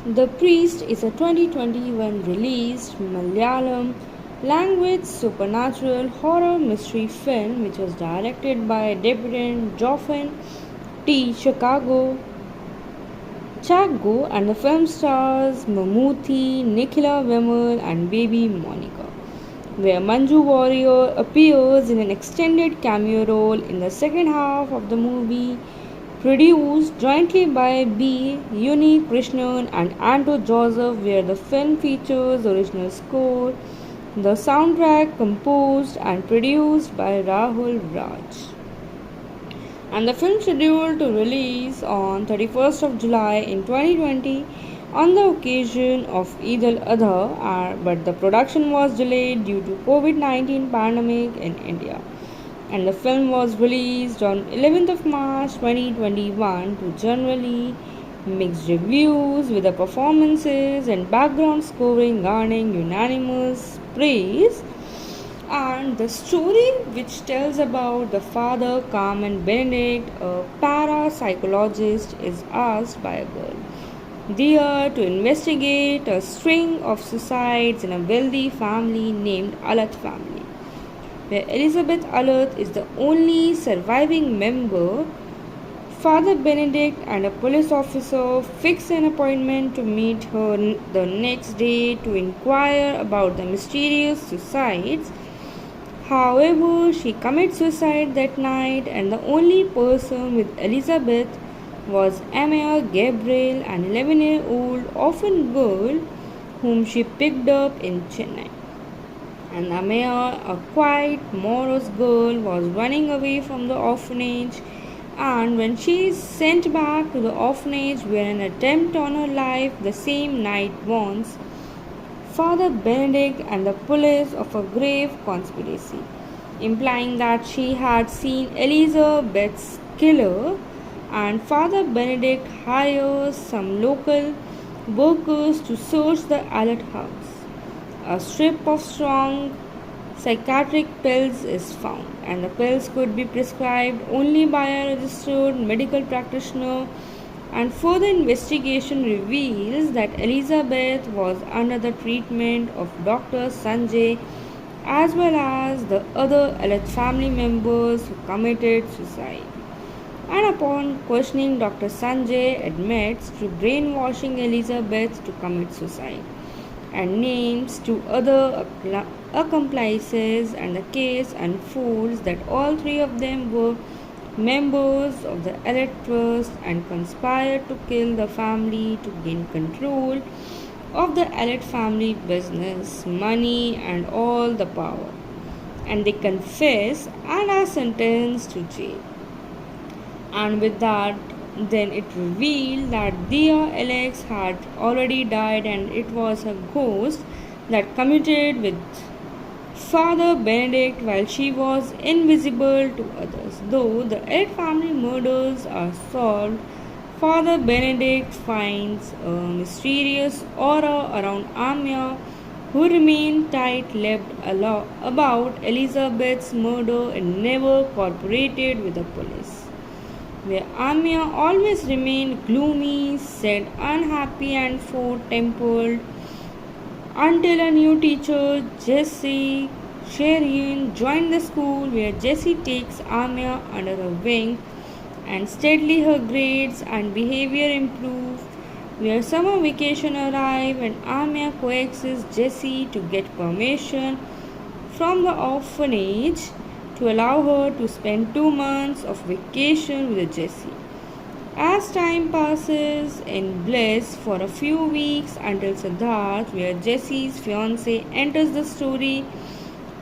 The Priest is a 2021 released Malayalam language supernatural horror mystery film which was directed by debutant Joffin T. Chaggo, and the film stars Mammootty, Nikhila Vimal and baby Monica, where Manju Warrior appears in an extended cameo role in the second half of the movie, produced jointly by B. Uni Krishnan and Anto Joseph, where the film features original score, the soundtrack composed and produced by Rahul Raj. And the film scheduled to release on 31st of July in 2020 on the occasion of Eid al-Adha, but the production was delayed due to COVID-19 pandemic in India. And the film was released on 11th of March 2021 to generally mixed reviews, with the performances and background scoring garnering unanimous praise. And the story, which tells about the father Carmen Benedict, a parapsychologist, is asked by a girl there to investigate a string of suicides in a wealthy family named Alat family, where Elizabeth Alat is the only surviving member. Father Benedict and a police officer fix an appointment to meet her the next day to inquire about the mysterious suicides. However, she commits suicide that night, and the only person with Elizabeth was Amaya Gabriel, an 11-year-old orphan girl whom she picked up in Chennai. And Amaya, a quiet, morose girl, was running away from the orphanage, and when she is sent back to the orphanage where an attempt on her life the same night warns Father Benedict and the police of a grave conspiracy, implying that she had seen Elizabeth's killer, and Father Benedict hires some local workers to search the Alert house. A strip of strong psychiatric pills is found, and the pills could be prescribed only by a registered medical practitioner. And further investigation reveals that Elizabeth was under the treatment of Dr. Sanjay as well as the other alleged family members who committed suicide. And upon questioning, Dr. Sanjay admits to brainwashing Elizabeth to commit suicide and names two other accomplices, and the case unfolds that all three of them were members of the Elite Trust and conspired to kill the family to gain control of the Elite family business, money, and all the power. And they confess and are sentenced to jail. And with that, then it revealed that Dia Alex had already died, and it was a ghost that committed with Father Benedict while she was invisible to others. Though the Elite family murders are solved, Father Benedict finds a mysterious aura around Amia, who remained tight-lipped about Elizabeth's murder and never cooperated with the police. Where Amia always remained gloomy, said unhappy and tempered until a new teacher, Jessie Sherian, joined the school, where Jessie takes Amia under her wing and steadily her grades and behavior improve. Where summer vacation arrive and Amia coaxes Jessie to get permission from the orphanage to allow her to spend 2 months of vacation with Jessie. As time passes in bliss for a few weeks until Siddharth, where Jessie's fiance, enters the story,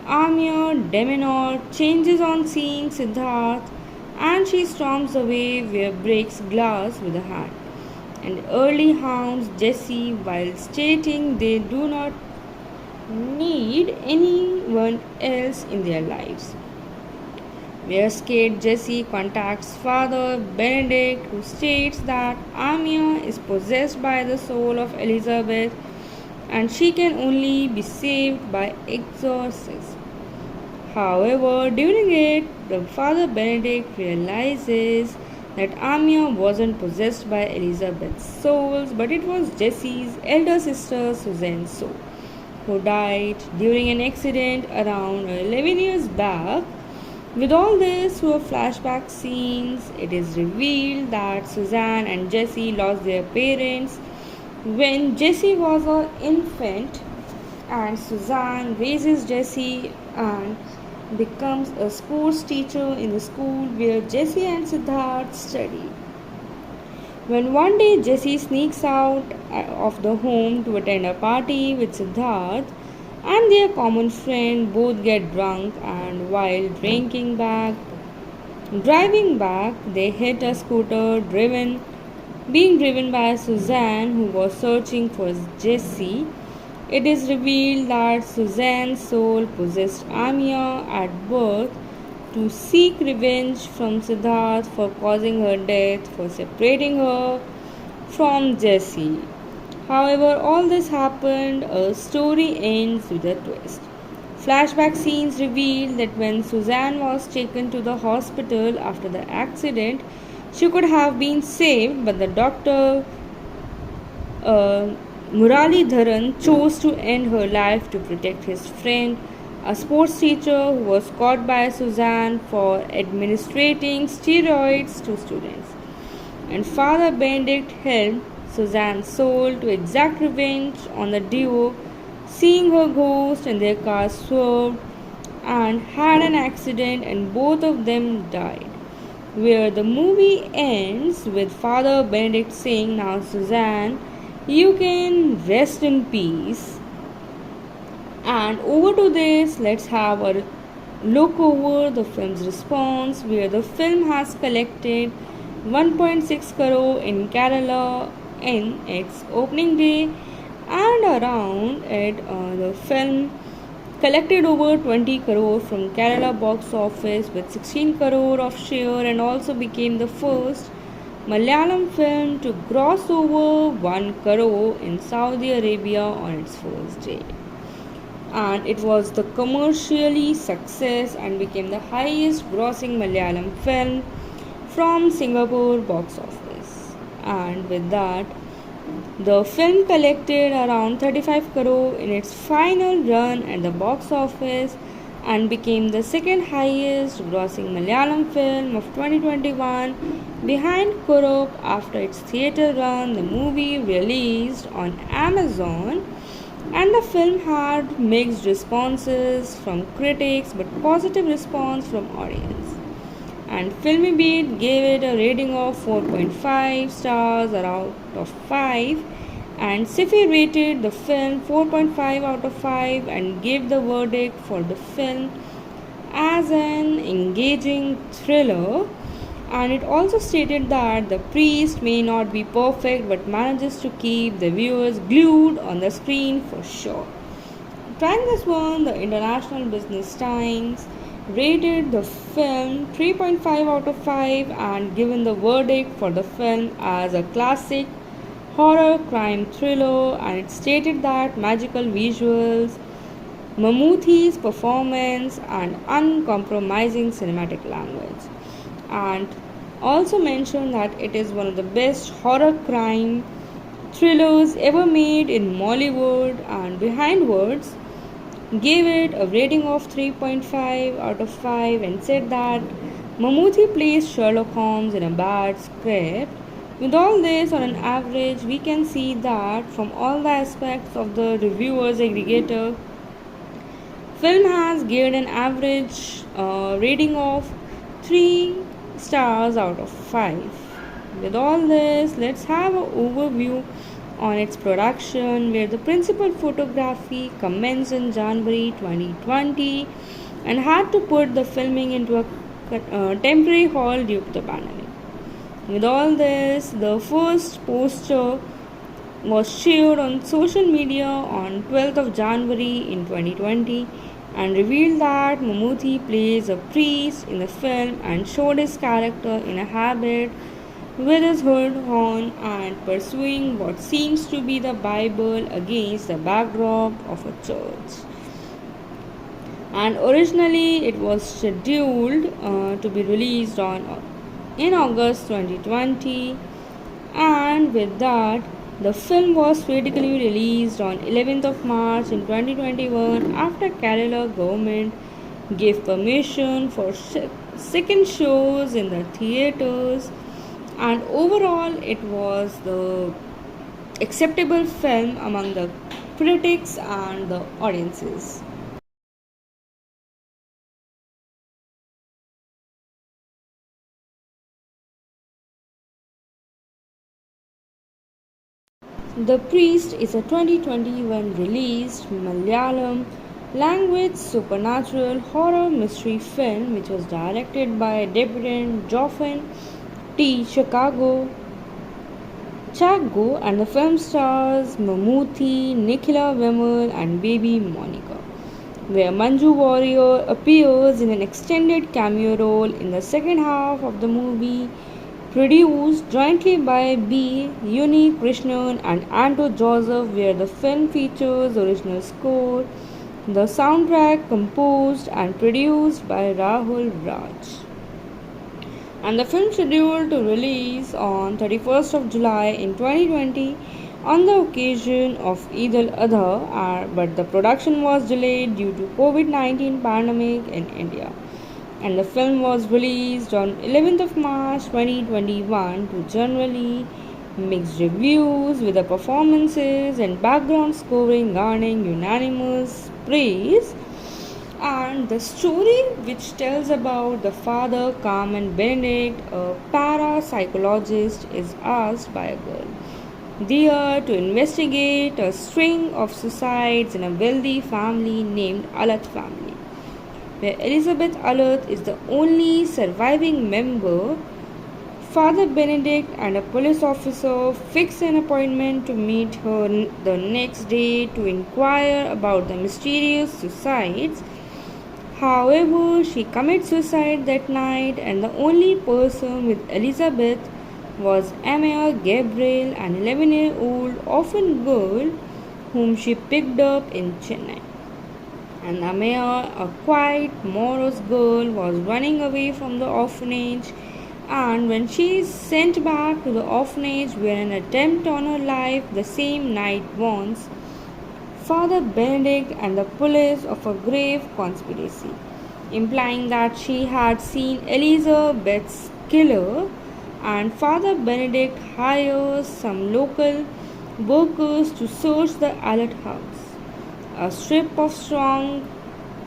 Amir Deminor changes on seeing Siddharth and she storms away, where breaks glass with a hand and early hounds Jessie while stating they do not need anyone else in their lives. Where scared Jessie contacts Father Benedict, who states that Amia is possessed by the soul of Elizabeth and she can only be saved by exorcism. However, during it, the Father Benedict realizes that Amia wasn't possessed by Elizabeth's souls, but it was Jesse's elder sister Suzanne Soul, who died during an accident around 11 years back. With all this through flashback scenes, it is revealed that Suzanne and Jesse lost their parents when Jesse was an infant, and Suzanne raises Jesse and becomes a sports teacher in the school where Jesse and Siddharth study. When one day Jesse sneaks out of the home to attend a party with Siddharth and their common friend, both get drunk, and while driving back, they hit a scooter being driven by Suzanne, who was searching for Jesse. It is revealed that Suzanne's soul possessed Amia at birth to seek revenge from Siddharth for causing her death, for separating her from Jesse. However, all this happened, a story ends with a twist. Flashback scenes reveal that when Suzanne was taken to the hospital after the accident, she could have been saved, but the doctor Murali Dharan chose to end her life to protect his friend, a sports teacher who was caught by Suzanne for administering steroids to students. And Father Benedict helped Suzanne's soul to exact revenge on the duo, seeing her ghost and their car swerved and had an accident, and both of them died. Where the movie ends with Father Benedict saying, "Now, Suzanne, you can rest in peace." And over to this, let's have a look over the film's response, where the film has collected 1.6 crore in Kerala in its opening day, and around it, the film collected over 20 crore from Kerala box office with 16 crore of share, and also became the first Malayalam film to gross over 1 crore in Saudi Arabia on its first day. And it was the commercially success and became the highest grossing Malayalam film from Singapore box office. And with that, the film collected around 35 crore in its final run at the box office and became the second highest grossing Malayalam film of 2021 behind Kurup. After its theatre run, the movie released on Amazon, and the film had mixed responses from critics but positive response from audience. And Filmy Beat gave it a rating of 4.5 stars out of 5, and Sifi rated the film 4.5 out of 5 and gave the verdict for the film as an engaging thriller. And it also stated that the priest may not be perfect but manages to keep the viewers glued on the screen for sure. Trying this one, the International Business Times rated the film 3.5 out of 5 and given the verdict for the film as a classic horror crime thriller, and it stated that magical visuals, Mammootty's performance, and uncompromising cinematic language, and also mentioned that it is one of the best horror crime thrillers ever made in Mollywood. And Behind Words gave it a rating of 3.5 out of 5 and said that Mammootty plays Sherlock Holmes in a bad script. With all this, on an average, we can see that from all the aspects of the reviewers aggregator, film has given an average rating of 3 stars out of 5. With all this, let's have an overview on its production, where the principal photography commenced in January 2020 and had to put the filming into a temporary halt due to the pandemic. With all this, the first poster was shared on social media on 12th of January in 2020 and revealed that Mammootty plays a priest in the film and showed his character in a habit with his hood on and pursuing what seems to be the Bible against the backdrop of a church. And originally it was scheduled to be released on in August 2020, and with that, the film was critically released on 11th of March in 2021 after Kerala government gave permission for second shows in the theaters, and overall it was the acceptable film among the critics and the audiences. The Priest is a 2021 released Malayalam language supernatural horror mystery film which was directed by debutant Joffin T. Chaggo, and the film stars Mammootty, Nikhila Vimal and baby Monica, where Manju Warrior appears in an extended cameo role in the second half of the movie, produced jointly by B. Uni Krishnan and Anto Joseph, where the film features original score, the soundtrack composed and produced by Rahul Raj. And the film scheduled to release on 31st of July in 2020 on the occasion of Eid al-Adha, but the production was delayed due to COVID-19 pandemic in India. And the film was released on 11th of March 2021 to generally mixed reviews, with the performances and background scoring garnering unanimous praise. And the story, which tells about the father Carmen Benedict, a parapsychologist, is asked by a girl there to investigate a string of suicides in a wealthy family named Alat family, where Elizabeth Alat is the only surviving member. Father Benedict and a police officer fix an appointment to meet her the next day to inquire about the mysterious suicides. However, she commits suicide that night, and the only person with Elizabeth was Amaya Gabriel, an 11-year-old orphan girl whom she picked up in Chennai. And Amaya, a quiet, morose girl, was running away from the orphanage, and when she is sent back to the orphanage where an attempt on her life the same night warns Father Benedict and the police of a grave conspiracy, implying that she had seen Elizabeth's killer, and Father Benedict hires some local workers to search the Alert house. A strip of strong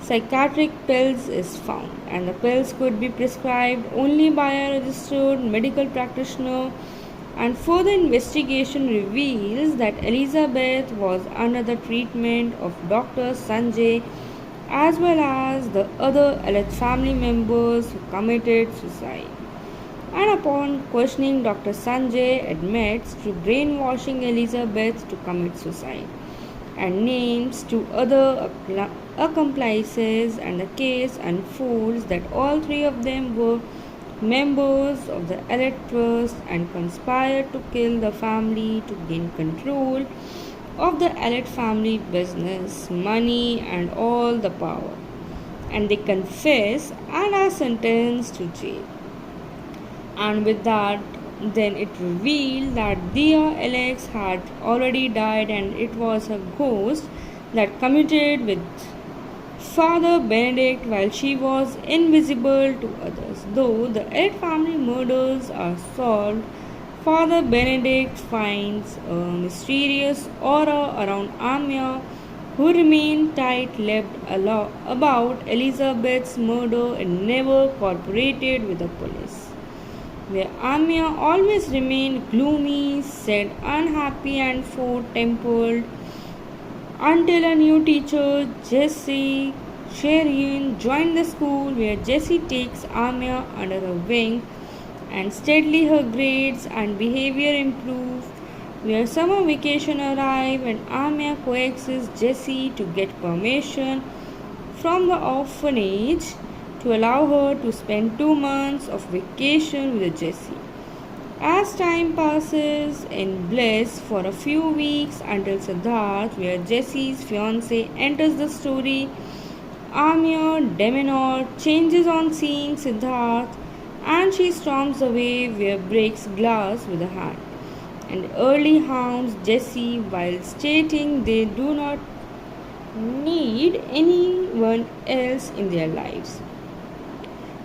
psychiatric pills is found, and the pills could be prescribed only by a registered medical practitioner, and further investigation reveals that Elizabeth was under the treatment of Dr. Sanjay as well as the other Alat family members who committed suicide. And upon questioning, Dr. Sanjay admits to brainwashing Elizabeth to commit suicide and names two other accomplices, and the case unfolds that all three of them were members of the Elite Trust and conspired to kill the family to gain control of the Elite family business, money, and all the power. And they confess and are sentenced to jail. And with that, then it revealed that Dia Alex had already died, and it was her ghost that committed with Father Benedict while she was invisible to others. Though the eight family murders are solved, Father Benedict finds a mysterious aura around Amia, who remained tight-lipped about Elizabeth's murder and never cooperated with the police. Where Amia always remained gloomy, sad, unhappy, and short-tempered until a new teacher, Jessie Sherian, joined the school, where Jessie takes Amia under her wing and steadily her grades and behavior improve. Where summer vacation arrive and Amia coaxes Jessie to get permission from the orphanage to allow her to spend 2 months of vacation with Jessie. As time passes in bliss for a few weeks until Siddharth, where Jessie's fiance, enters the story, Amir Deminor changes on seeing Siddharth and she storms away where breaks glass with a hand. And early hounds Jessie while stating they do not need anyone else in their lives.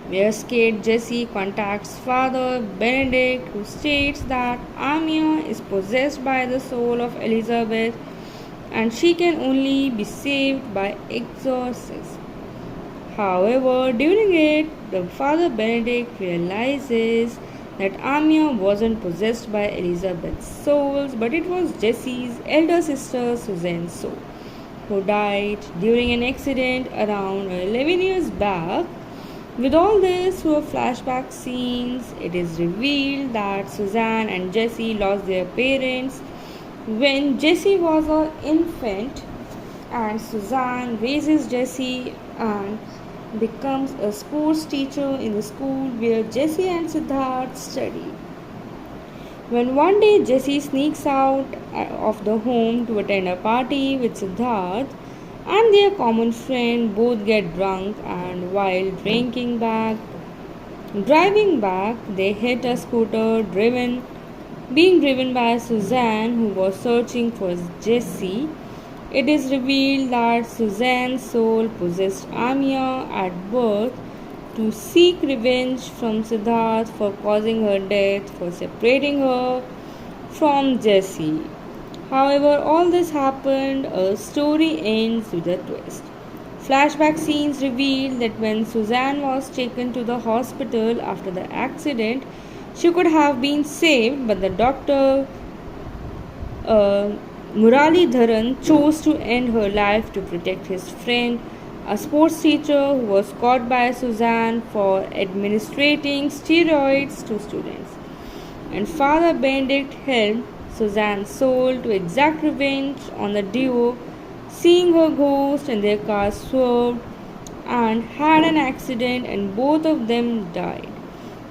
Where scared Jessie contacts Father Benedict, who states that Amia is possessed by the soul of Elizabeth and she can only be saved by exorcism. However, during it, the Father Benedict realizes that Amia wasn't possessed by Elizabeth's souls, but it was Jessie's elder sister Suzanne's soul, who died during an accident around 11 years back. With all this, through flashback scenes, it is revealed that Suzanne and Jessie lost their parents when Jessie was an infant, and Suzanne raises Jessie and becomes a sports teacher in the school where Jessie and Siddharth study. When one day Jessie sneaks out of the home to attend a party with Siddharth and their common friend, both get drunk, and while driving back, they hit a scooter being driven by Suzanne, who was searching for Jessie. It is revealed that Suzanne's soul possessed Amia at birth to seek revenge from Siddharth for causing her death, for separating her from Jessie. However, all this happened, a story ends with a twist. Flashback scenes reveal that when Suzanne was taken to the hospital after the accident, she could have been saved, but the doctor Murali Dharan chose to end her life to protect his friend, a sports teacher who was caught by Suzanne for administering steroids to students. And Father Benedict helped Suzanne's soul to exact revenge on the duo, seeing her ghost and their car swerved and had an accident, and both of them died.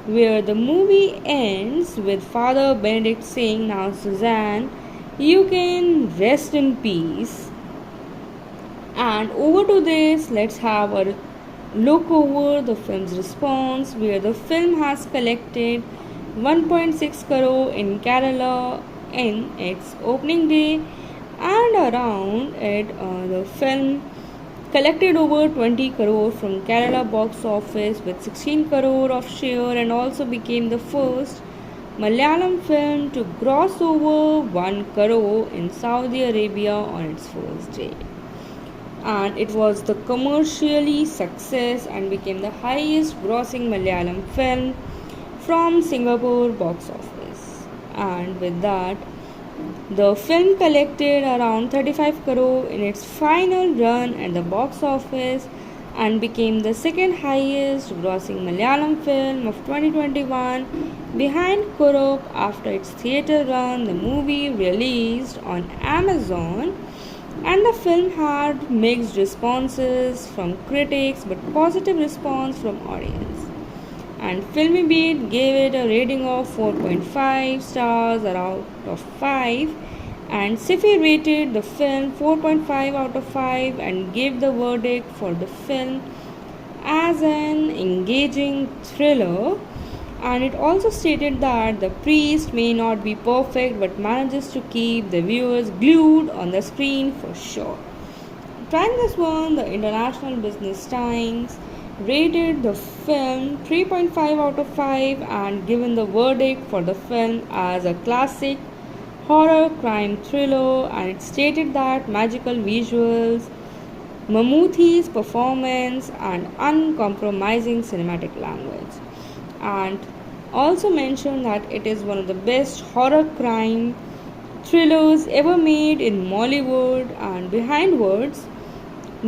Where the movie ends with Father Benedict saying, "Now, Suzanne, you can rest in peace." And over to this, let's have a look over the film's response, where the film has collected 1.6 crore in Kerala in its opening day, and around it, the film collected over 20 crore from Kerala box office with 16 crore of share, and also became the first Malayalam film to gross over 1 crore in Saudi Arabia on its first day. And it was the commercially success and became the highest grossing Malayalam film from Singapore box office. And with that, the film collected around 35 crore in its final run at the box office and became the second highest grossing Malayalam film of 2021 behind Kurup. After its theatre run, the movie released on Amazon, and the film had mixed responses from critics but positive response from audience. And FilmyBeat gave it a rating of 4.5 stars out of 5, and Sifi rated the film 4.5 out of 5 and gave the verdict for the film as an engaging thriller. And it also stated that the priest may not be perfect but manages to keep the viewers glued on the screen for sure. Trying this one, the International Business Times rated the film 3.5 out of 5 and given the verdict for the film as a classic horror crime thriller, and it stated that magical visuals, Mammootty's performance and uncompromising cinematic language, and also mentioned that it is one of the best horror crime thrillers ever made in Mollywood, and Behind Words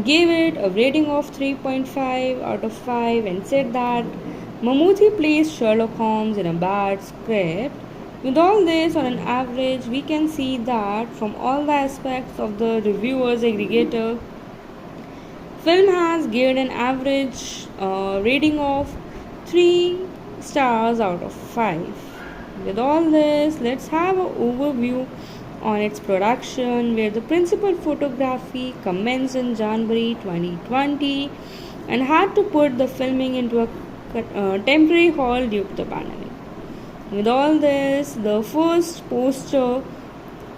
gave it a rating of 3.5 out of 5 and said that Mammootty plays Sherlock Holmes in a bad script. With all this, on an average, we can see that from all the aspects of the reviewers aggregator, film has given an average rating of 3 stars out of 5. With all this, let's have an overview on its production, where the principal photography commenced in January 2020 and had to put the filming into a temporary halt due to the pandemic. With all this, the first poster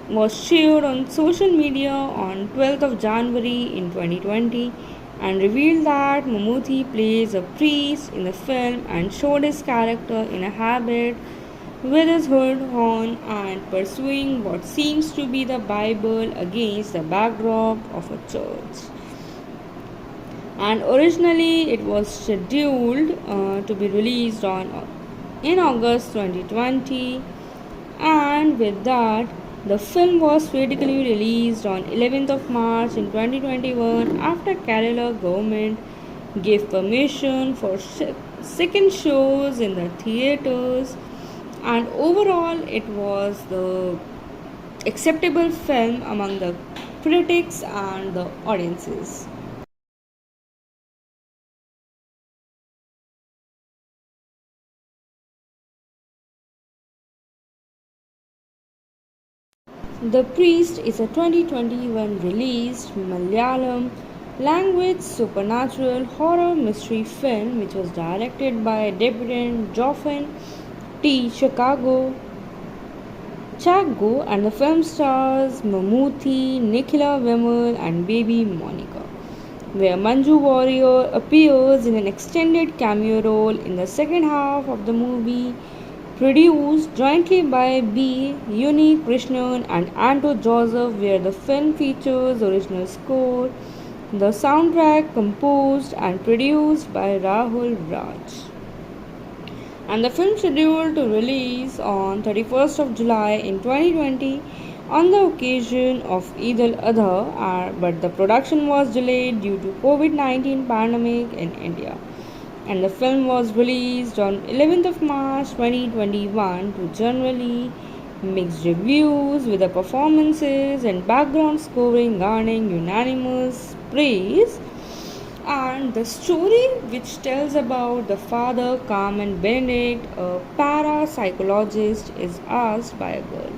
was shared on social media on 12th of January in 2020 and revealed that Mammootty plays a priest in the film and showed his character in a habit with his hood on and pursuing what seems to be the Bible against the backdrop of a church. And originally it was scheduled to be released on in August 2020, and with that the film was theatrically released on 11th of March in 2021 after Kerala government gave permission for second shows in the theaters, and overall it was the acceptable film among the critics and the audiences. The Priest is a 2021 released Malayalam language supernatural horror mystery film which was directed by debutant Joffin T. Chaggo, and the film stars Mammootty, Nikhila Vimal and baby Monica, where Manju Warrior appears in an extended cameo role in the second half of the movie, produced jointly by B. Uni Krishnan and Anto Joseph, where the film features original score, the soundtrack composed and produced by Rahul Raj. And the film scheduled to release on 31st of July in 2020 on the occasion of Eid al-Adha, but the production was delayed due to COVID-19 pandemic in India. And the film was released on 11th of March 2021 to generally mixed reviews, with the performances and background scoring garnering unanimous praise. And the story, which tells about the father Carmen Benedict, a parapsychologist, is asked by a girl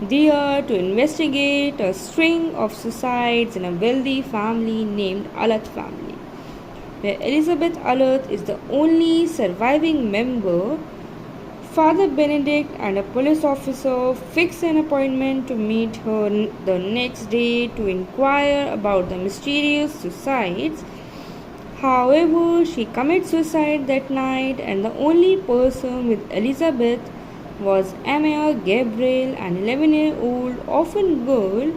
there to investigate a string of suicides in a wealthy family named Alat family, where Elizabeth Alat is the only surviving member. Father Benedict and a police officer fix an appointment to meet her the next day to inquire about the mysterious suicides. However, she commits suicide that night, and the only person with Elizabeth was Amaya Gabriel, an 11-year-old orphan girl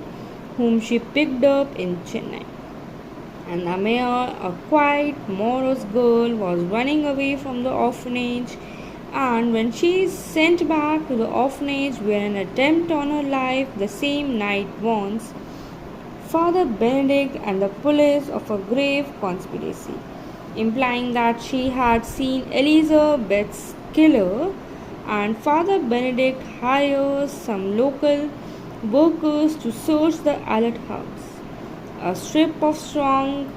whom she picked up in Chennai. And Amaya, a quiet, morose girl, was running away from the orphanage, and when she is sent back to the orphanage where an attempt on her life the same night warns Father Benedict and the police of a grave conspiracy, implying that she had seen Elizabeth's killer, and Father Benedict hires some local workers to search the Alert house. A strip of strong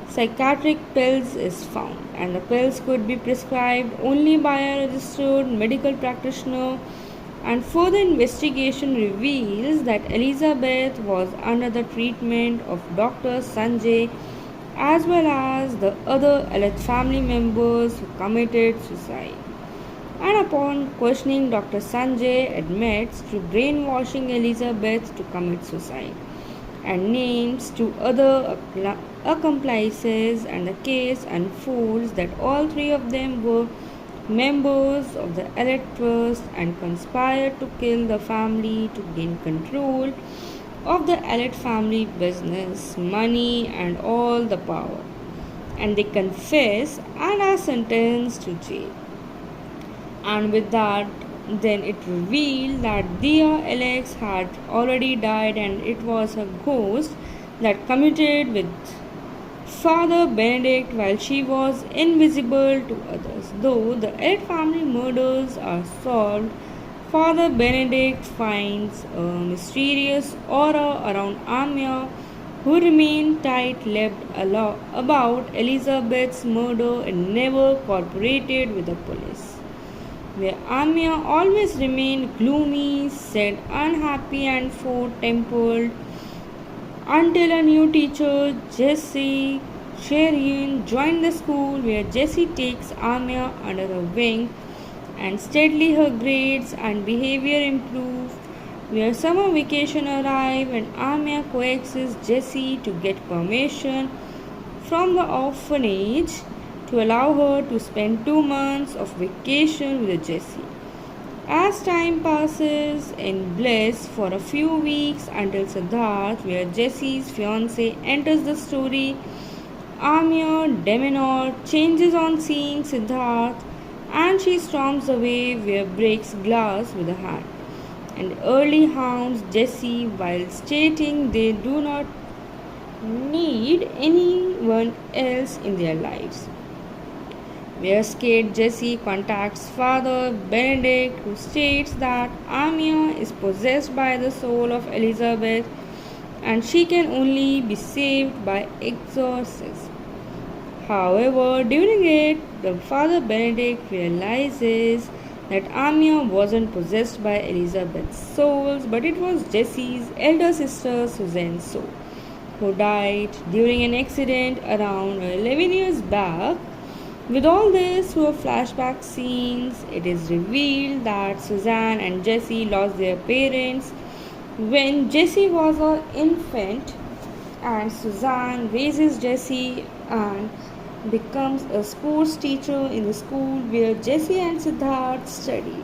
psychiatric pills is found, and the pills could be prescribed only by a registered medical practitioner. And further investigation reveals that Elizabeth was under the treatment of Dr. Sanjay as well as the other alleged family members who committed suicide. And upon questioning, Dr. Sanjay admits to brainwashing Elizabeth to commit suicide and names two other accomplices, and the case unfolds that all three of them were members of the Elite Trust and conspired to kill the family to gain control of the Elite family business, money, and all the power. And they confess and are sentenced to jail. And with that, then it revealed that Dia Alex had already died, and it was a ghost that committed with Father Benedict while she was invisible to others. Though the eight family murders are solved, Father Benedict finds a mysterious aura around Amia, who remained tight-lipped about Elizabeth's murder and never cooperated with the police. Where Amia always remained gloomy, said unhappy and short-tempered until a new teacher, Jesse, Shireen joined the school where Jessie takes Amia under her wing and steadily her grades and behavior improve. Where summer vacation arrive and Amia coaxes Jessie to get permission from the orphanage to allow her to spend 2 months of vacation with Jessie. As time passes in bliss for a few weeks until Siddharth, where Jessie's fiance enters the story, Amir Deminor changes on seeing Siddharth and she storms away where breaks glass with a hand and early hounds Jessie while stating they do not need anyone else in their lives. Where scared Jessie contacts Father Benedict, who states that Amia is possessed by the soul of Elizabeth and she can only be saved by exorcism. However, during it, the Father Benedict realizes that Amia wasn't possessed by Elizabeth's souls, but it was Jessie's elder sister Suzanne's soul, who died during an accident around 11 years back. With all this through flashback scenes, it is revealed that Suzanne and Jessie lost their parents when Jessie was an infant, and Suzanne raises Jessie and becomes a sports teacher in the school where Jessie and Siddharth study.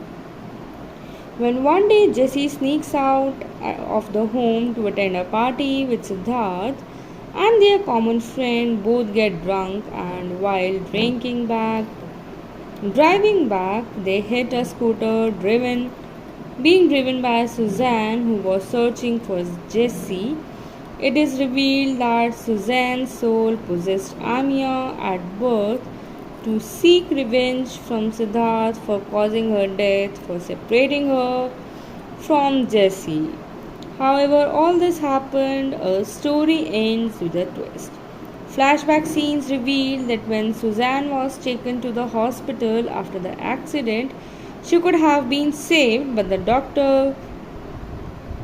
When one day Jessie sneaks out of the home to attend a party with Siddharth and their common friend, both get drunk and while driving back, they hit a scooter being driven by Suzanne, who was searching for Jessie. It is revealed that Suzanne's soul possessed Amia at birth to seek revenge from Siddharth for causing her death, for separating her from Jessie. However, all this happened, a story ends with a twist. Flashback scenes reveal that when Suzanne was taken to the hospital after the accident, she could have been saved, but the doctor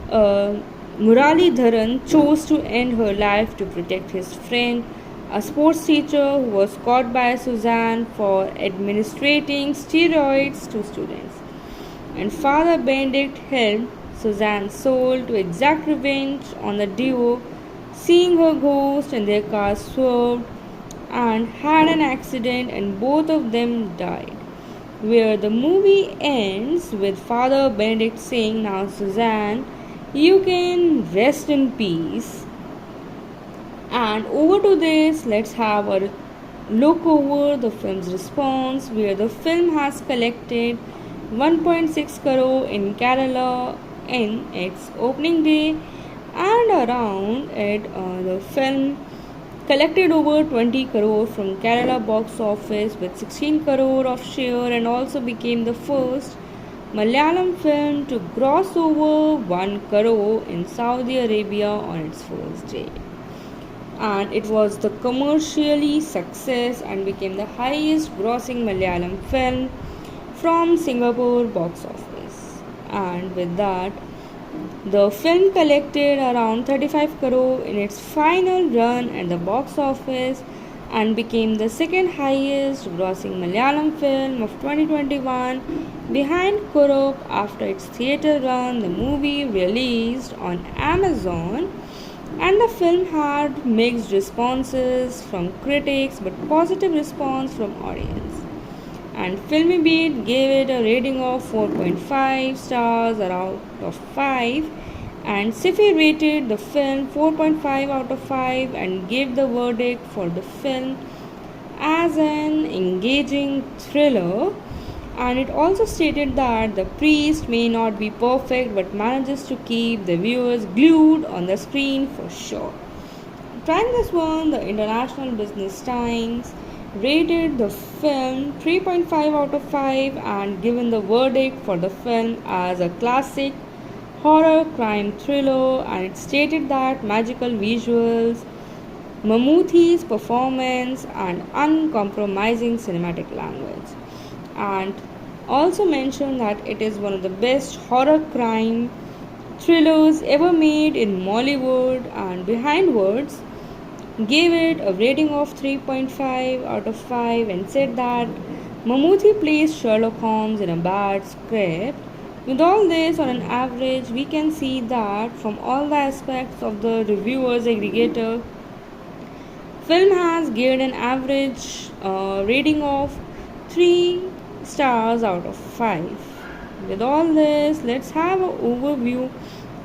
Murali Dharan chose to end her life to protect his friend, a sports teacher who was caught by Suzanne for administering steroids to students. And Father Benedict helped Suzanne's soul to exact revenge on the duo, seeing her ghost and their car swerved and had an accident and both of them died. Where the movie ends with Father Benedict saying, "Now Suzanne, you can rest in peace." And over to this, let's have a look over the film's response, where the film has collected 1.6 crore in Kerala in its opening day, and around it, the film collected over 20 crore from Kerala box office with 16 crore of share, and also became the first Malayalam film to gross over 1 crore in Saudi Arabia on its first day. And it was the commercially success and became the highest grossing Malayalam film from Singapore box office. And with that, the film collected around 35 crore in its final run at the box office and became the second highest grossing Malayalam film of 2021 behind Kurup. After its theatre run, the movie released on Amazon, and the film had mixed responses from critics but positive response from audience. And FilmyBeat gave it a rating of 4.5 stars out of 5, and Sifi rated the film 4.5 out of 5 and gave the verdict for the film as an engaging thriller. And it also stated that the priest may not be perfect but manages to keep the viewers glued on the screen for sure. Trying this one, the International Business Times rated the film 3.5 out of 5 and given the verdict for the film as a classic horror crime thriller, and it stated that magical visuals, Mammootty's performance and uncompromising cinematic language, and also mentioned that it is one of the best horror crime thrillers ever made in Mollywood. And behind words, gave it a rating of 3.5 out of 5 and said that Mammootty plays Sherlock Holmes in a bad script. With all this, on an average, we can see that from all the aspects of the reviewers aggregator, film has given an average rating of 3 stars out of 5. With all this, let's have an overview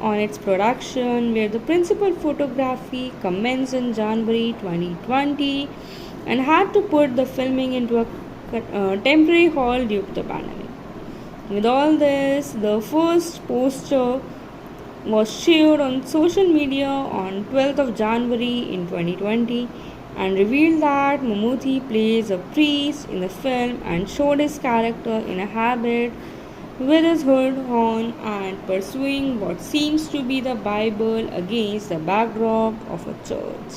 on its production, where the principal photography commenced in January 2020 and had to put the filming into a temporary halt due to the pandemic. With all this, the first poster was shared on social media on 12th of January in 2020 and revealed that Mammootty plays a priest in the film and showed his character in a habit with his hood on and pursuing what seems to be the Bible against the backdrop of a church.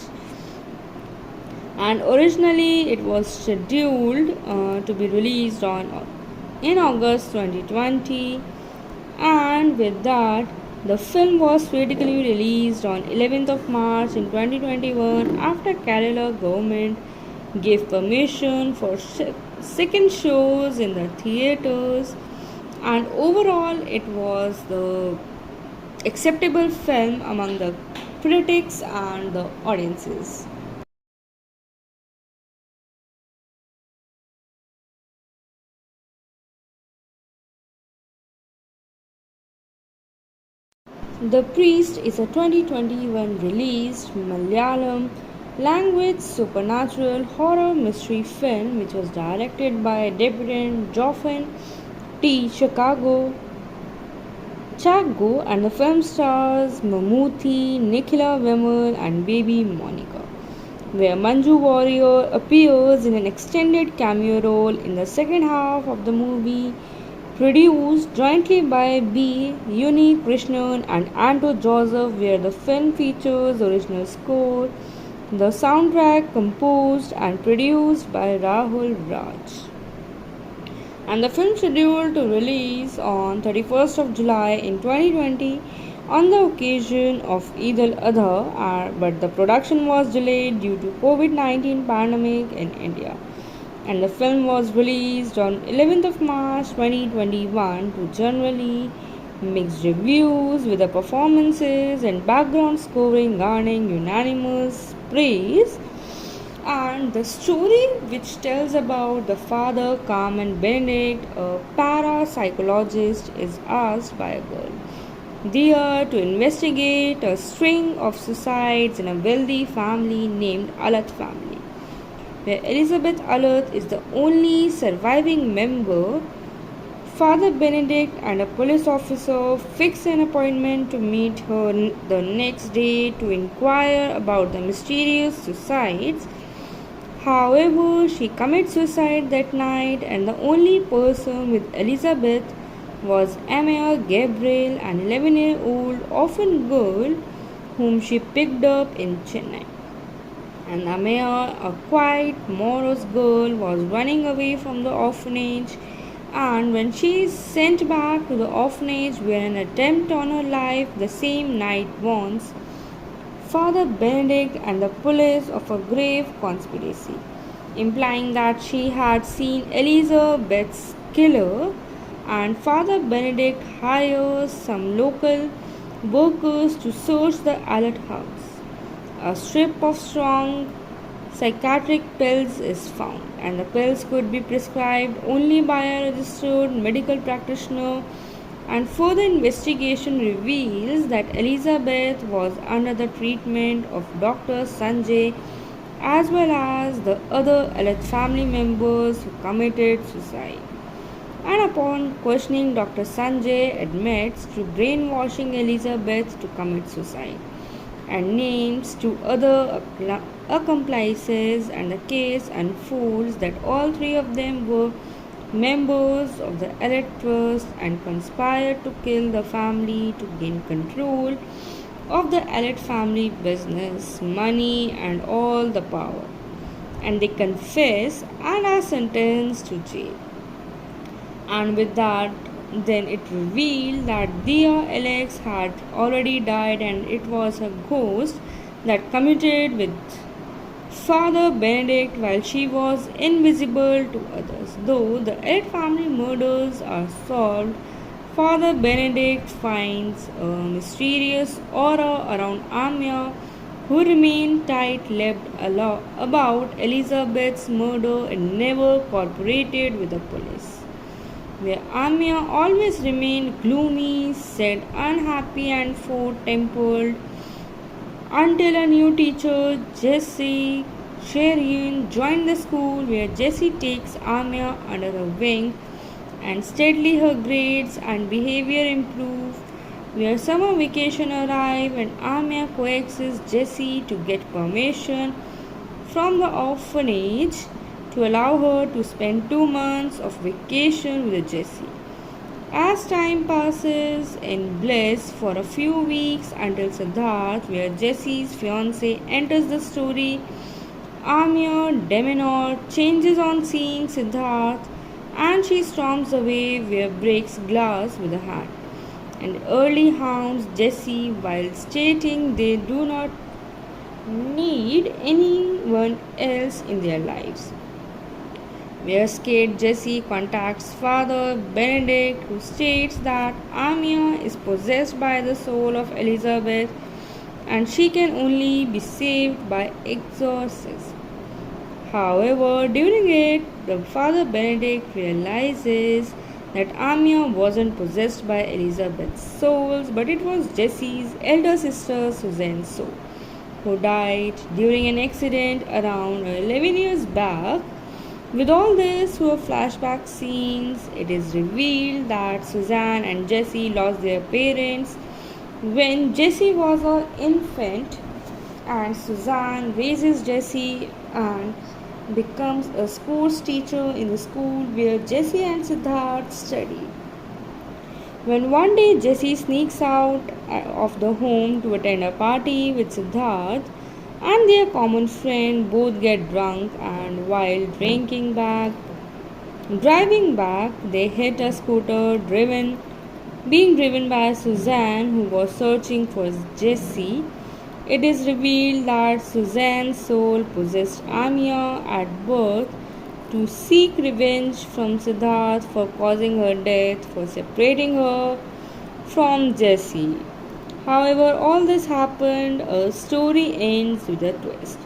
And originally it was scheduled to be released on in August 2020, and with that the film was critically released on 11th of March in 2021 after Kerala government gave permission for second shows in the theaters, and overall it was the acceptable film among the critics and the audiences. The Priest is a 2021 released Malayalam language supernatural horror mystery film which was directed by debutant Joffin T. Chago, and the film stars Mammootty, Nikhila Vimal and baby Monica, where Manju Warrior appears in an extended cameo role in the second half of the movie, produced jointly by B. Uni Krishnan and Anto Joseph, where the film features original score, the soundtrack composed and produced by Rahul Raj. And the film scheduled to release on 31st of July in 2020 on the occasion of Eid al-Adha, but the production was delayed due to COVID-19 pandemic in India. And the film was released on 11th of March 2021 to generally mixed reviews, with the performances and background scoring garnering unanimous praise. And the story, which tells about the father Carmen Benedict, a parapsychologist, is asked by a girl there to investigate a string of suicides in a wealthy family named Alat family, where Elizabeth Alat is the only surviving member. Father Benedict and a police officer fix an appointment to meet her the next day to inquire about the mysterious suicides. However, she commits suicide that night, and the only person with Elizabeth was Amaya Gabriel, an 11-year-old orphan girl whom she picked up in Chennai. And Amaya, a quiet, morose girl, was running away from the orphanage, and when she is sent back to the orphanage where an attempt on her life the same night warns Father Benedict and the police of a grave conspiracy, implying that she had seen Elizabeth's killer, and Father Benedict hires some local workers to search the Alert house. A strip of strong psychiatric pills is found, and the pills could be prescribed only by a registered medical practitioner. And further investigation reveals that Elizabeth was under the treatment of Dr. Sanjay as well as the other alleged family members who committed suicide. And upon questioning, Dr. Sanjay admits to brainwashing Elizabeth to commit suicide and names two other accomplices, and the case unfolds that all three of them were members of the Elite Trust and conspired to kill the family to gain control of the Elite family business, money, and all the power. And they confess and are sentenced to jail. And with that, then it revealed that Dia Alex had already died, and it was a ghost that committed with Father Benedict while she was invisible to others. Though the eight family murders are solved, Father Benedict finds a mysterious aura around Amia, who remained tight-lipped about Elizabeth's murder and never cooperated with the police. Where Amia always remained gloomy, said unhappy and forward-tempered, until a new teacher, Jessie Sherian, joined the school, where Jessie takes Amia under her wing and steadily her grades and behavior improve. Where summer vacation arrive and Amia coaxes Jessie to get permission from the orphanage to allow her to spend 2 months of vacation with Jessie. As time passes in bliss for a few weeks until Siddharth, where Jessie's fiance enters the story, Amir Deminor changes on seeing Siddharth and she storms away where breaks glass with a hat and early hounds Jessie while stating they do not need anyone else in their lives. Where scared Jessie contacts Father Benedict, who states that Amia is possessed by the soul of Elizabeth and she can only be saved by exorcism. However, during it, the Father Benedict realizes that Amia wasn't possessed by Elizabeth's souls, but it was Jessie's elder sister Suzanne's soul, who died during an accident around 11 years back. With all this through flashback scenes, it is revealed that Suzanne and Jessie lost their parents when Jessie was an infant, and Suzanne raises Jessie and becomes a sports teacher in the school where Jessie and Siddharth study. When one day Jessie sneaks out of the home to attend a party with Siddharth and their common friend, both get drunk, and while driving back, they hit a scooter being driven by Suzanne, who was searching for Jessie. It is revealed that Suzanne's soul possessed Amia at birth to seek revenge from Siddharth for causing her death, for separating her from Jessie. However, all this happened, a story ends with a twist.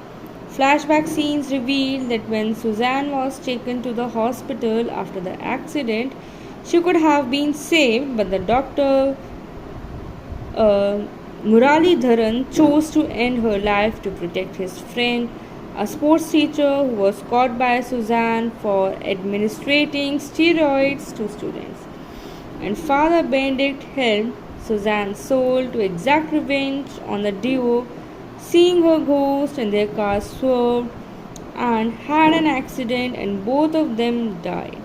Flashback scenes reveal that when Suzanne was taken to the hospital after the accident, she could have been saved, but the doctor Murali Dharan chose to end her life to protect his friend, a sports teacher who was caught by Suzanne for administering steroids to students. And Father Benedict helped Suzanne's soul to exact revenge on the duo, seeing her ghost and their car swerved and had an accident and both of them died.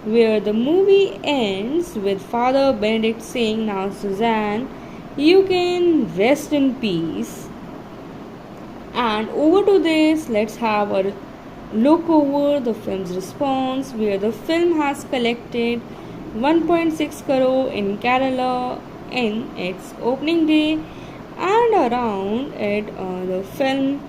Where the movie ends with Father Benedict saying, "Now Suzanne, you can rest in peace." And over to this, let's have a look over the film's response, where the film has collected 1.6 crore in Kerala in its opening day, and around it the film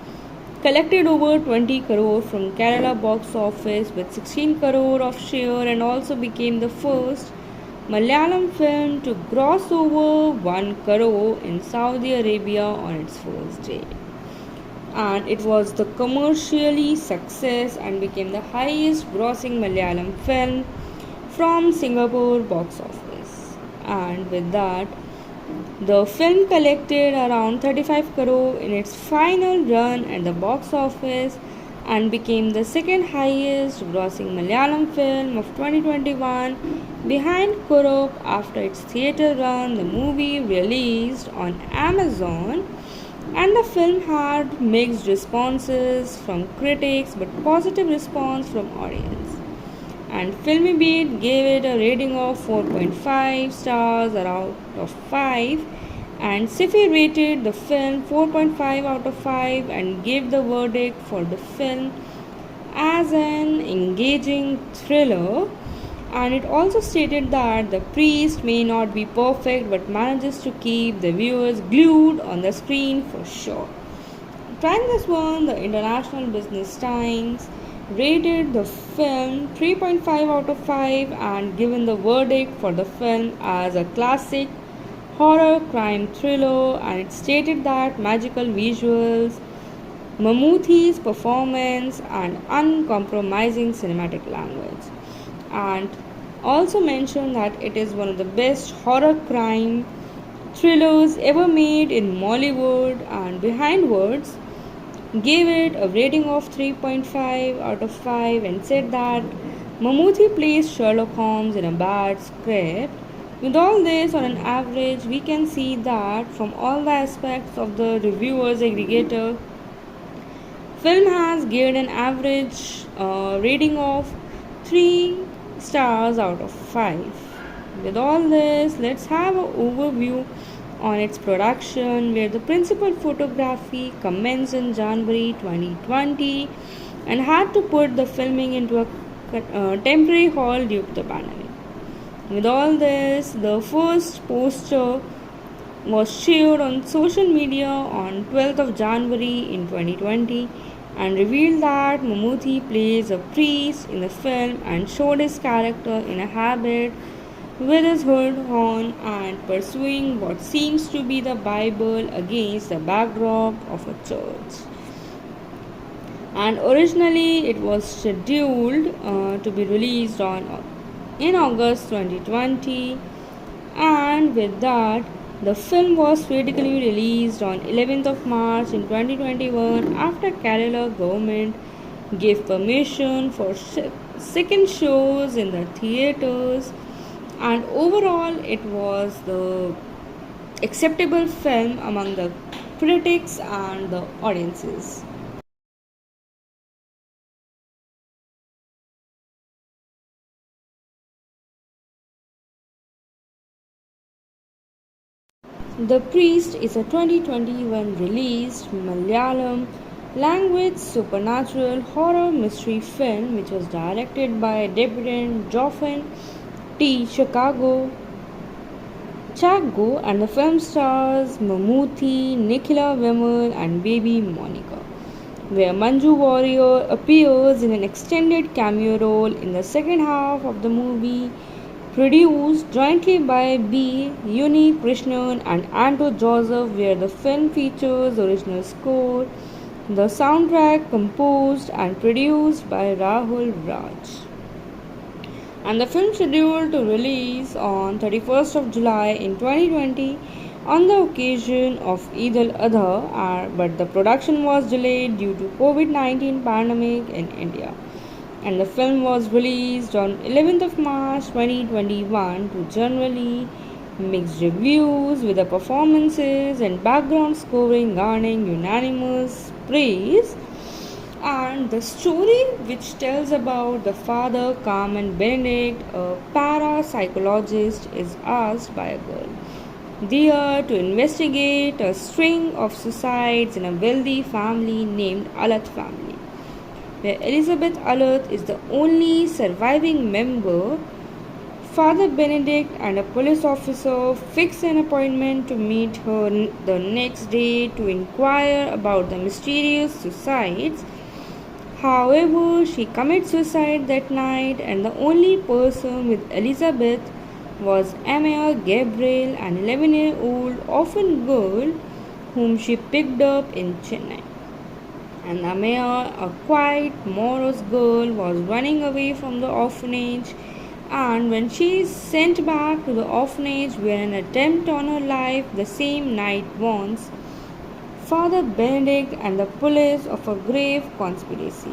collected over 20 crore from Kerala box office with 16 crore of share, and also became the first Malayalam film to gross over 1 crore in Saudi Arabia on its first day. And it was the commercially success and became the highest grossing Malayalam film from Singapore box office. And with that, the film collected around 35 crore in its final run at the box office and became the second highest grossing Malayalam film of 2021 behind Kurup. After its theatre run, the movie released on Amazon, and the film had mixed responses from critics but positive response from audience. And FilmyBeat gave it a rating of 4.5 stars out of 5, and Sifi rated the film 4.5 out of 5 and gave the verdict for the film as an engaging thriller. And it also stated that the priest may not be perfect but manages to keep the viewers glued on the screen for sure. Trying this one, the International Business Times rated the film 3.5 out of 5 and given the verdict for the film as a classic horror crime thriller, and it stated that magical visuals, Mammootty's performance, and uncompromising cinematic language, and also mentioned that it is one of the best horror crime thrillers ever made in Mollywood, and Behind Words gave it a rating of 3.5 out of 5 and said that Mammootty plays Sherlock Holmes in a bad script. With all this, on an average, we can see that from all the aspects of the reviewers aggregator, film has given an average rating of 3 stars out of 5. With all this, let's have an overview on its production, where the principal photography commenced in January 2020 and had to put the filming into a temporary halt due to the pandemic. With all this, the first poster was shared on social media on 12th of January in 2020 and revealed that Mammootty plays a priest in the film and showed his character in a habit with his hood on and pursuing what seems to be the Bible against the backdrop of a church. And originally it was scheduled to be released in August 2020, and with that the film was theatrically released on 11th of March in 2021 after Kerala government gave permission for second shows in the theaters, and overall it was the acceptable film among the critics and the audiences. The Priest is a 2021 released Malayalam language supernatural horror mystery film which was directed by debutant Joffin T. Chaggo, and the film stars Mammootty, Nikhila Vimal, and baby Monica, where Manju Warrior appears in an extended cameo role in the second half of the movie, produced jointly by B. Uni Krishnan and Anto Joseph, where the film features original score, the soundtrack composed and produced by Rahul Raj. And the film scheduled to release on 31st of July in 2020 on the occasion of Eid al-Adha, but the production was delayed due to COVID-19 pandemic in India. And the film was released on 11th of March 2021 to generally mixed reviews, with the performances and background scoring garnering unanimous praise. And the story, which tells about the father Carmen Benedict, a parapsychologist, is asked by a girl there to investigate a string of suicides in a wealthy family named Alat family, where Elizabeth Alat is the only surviving member. Father Benedict and a police officer fix an appointment to meet her the next day to inquire about the mysterious suicides. However, she commits suicide that night, and the only person with Elizabeth was Amaya Gabriel, an 11-year-old orphan girl whom she picked up in Chennai. And Amaya, a quiet, morose girl, was running away from the orphanage, and when she is sent back to the orphanage where an attempt on her life the same night warns Father Benedict and the police of a grave conspiracy,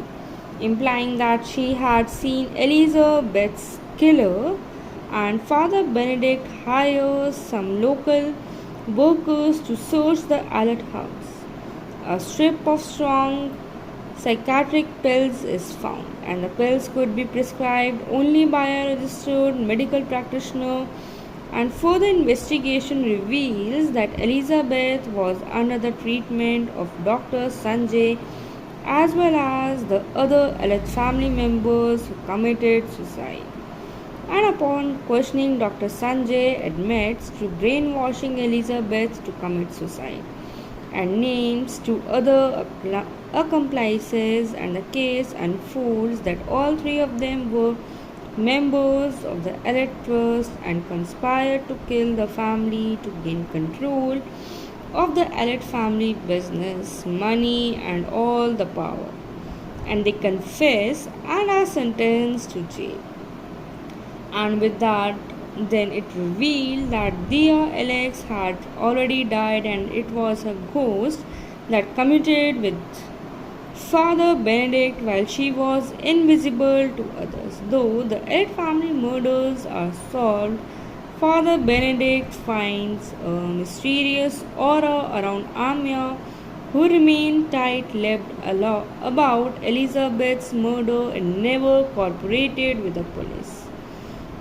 implying that she had seen Elizabeth's killer, and Father Benedict hires some local workers to search the Alert house. A strip of strong psychiatric pills is found, and the pills could be prescribed only by a registered medical practitioner, and further investigation reveals that Elizabeth was under the treatment of Dr. Sanjay as well as the other Alat family members who committed suicide. And upon questioning, Dr. Sanjay admits to brainwashing Elizabeth to commit suicide. and names to other accomplices, and the case unfolds that all three of them were members of the elite trust and conspired to kill the family to gain control of the elite family business, money, and all the power. And they confess and are sentenced to jail. And with that, then it revealed that Dia Alex had already died and it was a ghost that committed with Father Benedict while she was invisible to others. Though the Elliot family murders are solved, Father Benedict finds a mysterious aura around Amia, who remained tight-lipped about Elizabeth's murder and never cooperated with the police.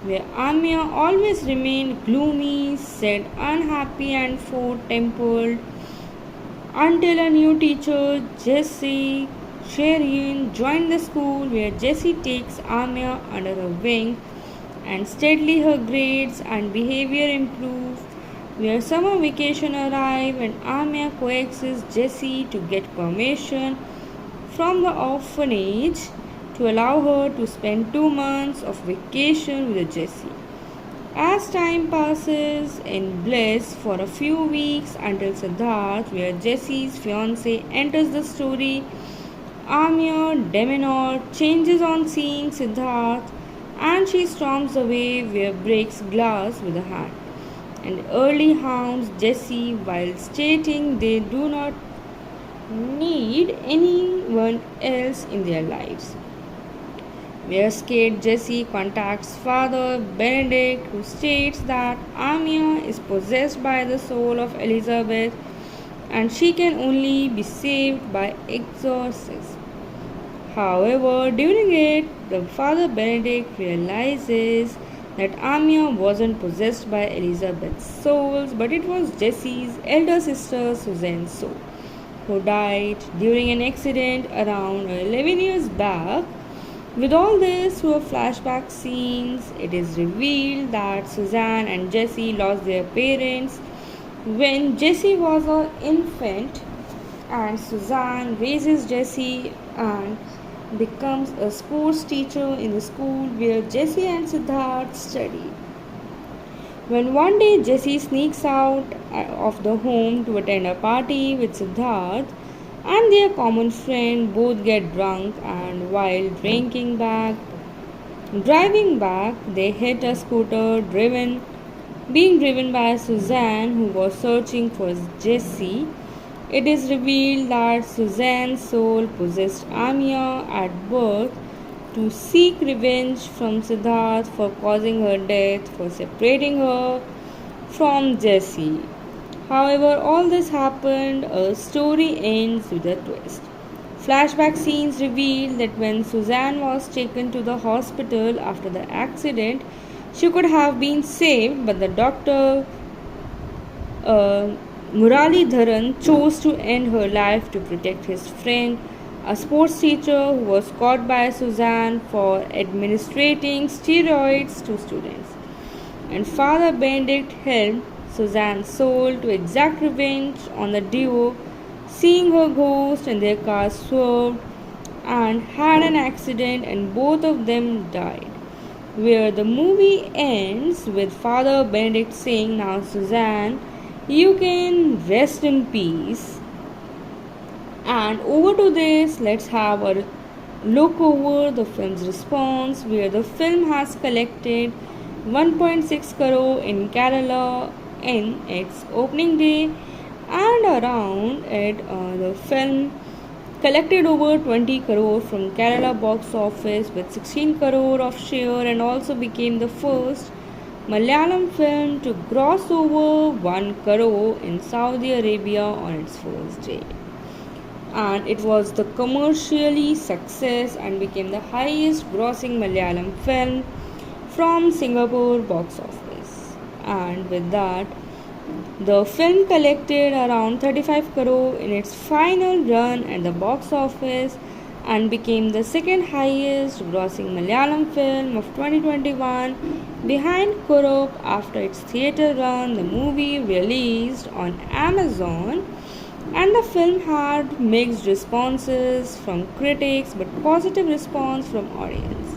Where Amia always remained gloomy, said unhappy and tempered until a new teacher, Jessie Sherian, joined the school, where Jessie takes Amia under her wing and steadily her grades and behavior improve. Where summer vacation arrive and Amia coaxes Jessie to get permission from the orphanage to allow her to spend 2 months of vacation with Jessie. As time passes in bliss for a few weeks until Siddharth, where Jessie's fiance enters the story, Amir Deminor changes on seeing Siddharth and she storms away where breaks glass with a hand and early hounds Jessie while stating they do not need anyone else in their lives. Where scared Jessie contacts Father Benedict, who states that Amia is possessed by the soul of Elizabeth and she can only be saved by exorcism. However, during it, the Father Benedict realizes that Amia wasn't possessed by Elizabeth's souls, but it was Jessie's elder sister Suzanne's soul, who died during an accident around 11 years back. With all this through flashback scenes, it is revealed that Suzanne and Jessie lost their parents when Jessie was an infant, and Suzanne raises Jessie and becomes a sports teacher in the school where Jessie and Siddharth study. When one day Jessie sneaks out of the home to attend a party with Siddharth and their common friend, both get drunk, and while driving back, they hit a scooter being driven by Suzanne, who was searching for Jessie. It is revealed that Suzanne's soul possessed Amia at birth to seek revenge from Siddharth for causing her death, for separating her from Jessie. However, all this happened, a story ends with a twist. Flashback scenes reveal that when Suzanne was taken to the hospital after the accident, she could have been saved, but the doctor Murali Dharan chose to end her life to protect his friend, a sports teacher who was caught by Suzanne for administering steroids to students. And Father Benedict helped Suzanne's soul to exact revenge on the duo, seeing her ghost and their car swerved and had an accident and both of them died. Where the movie ends with Father Benedict saying, "Now Suzanne, you can rest in peace." And over to this, let's have a look over the film's response, where the film has collected 1.6 crore in Kerala in its opening day, and around it the film collected over 20 crore from Kerala box office with 16 crore of share, and also became the first Malayalam film to gross over 1 crore in Saudi Arabia on its first day. And it was the commercially success and became the highest grossing Malayalam film from Singapore box office. And with that, the film collected around 35 crore in its final run at the box office and became the second highest grossing Malayalam film of 2021 behind Kurup. After its theatre run, the movie released on Amazon And the film had mixed responses from critics but positive response from audience.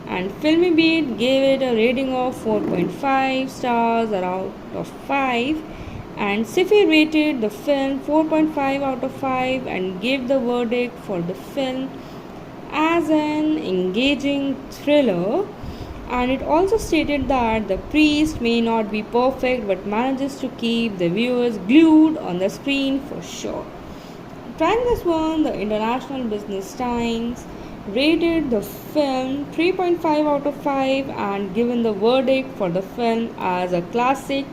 And Filmy Beat gave it a rating of 4.5 stars out of 5, and Sifi rated the film 4.5 out of 5 and gave the verdict for the film as an engaging thriller. And it also stated that the priest may not be perfect but manages to keep the viewers glued on the screen for sure. Trying this one, the International Business Times rated the film 3.5 out of 5 and given the verdict for the film as a classic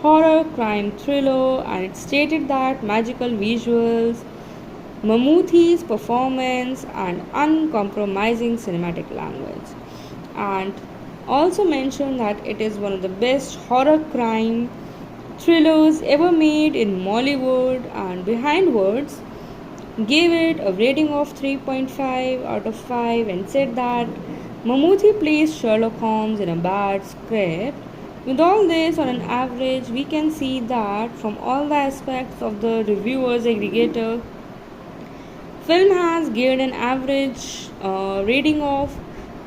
horror crime thriller, and it stated that magical visuals, Mammootty's performance and uncompromising cinematic language, and also mentioned that it is one of the best horror crime thrillers ever made in Mollywood, and Behind Words gave it a rating of 3.5 out of 5 and said that Mammootty plays Sherlock Holmes in a bad script. With all this, on an average, we can see that from all the aspects of the reviewers aggregator, film has given an average rating of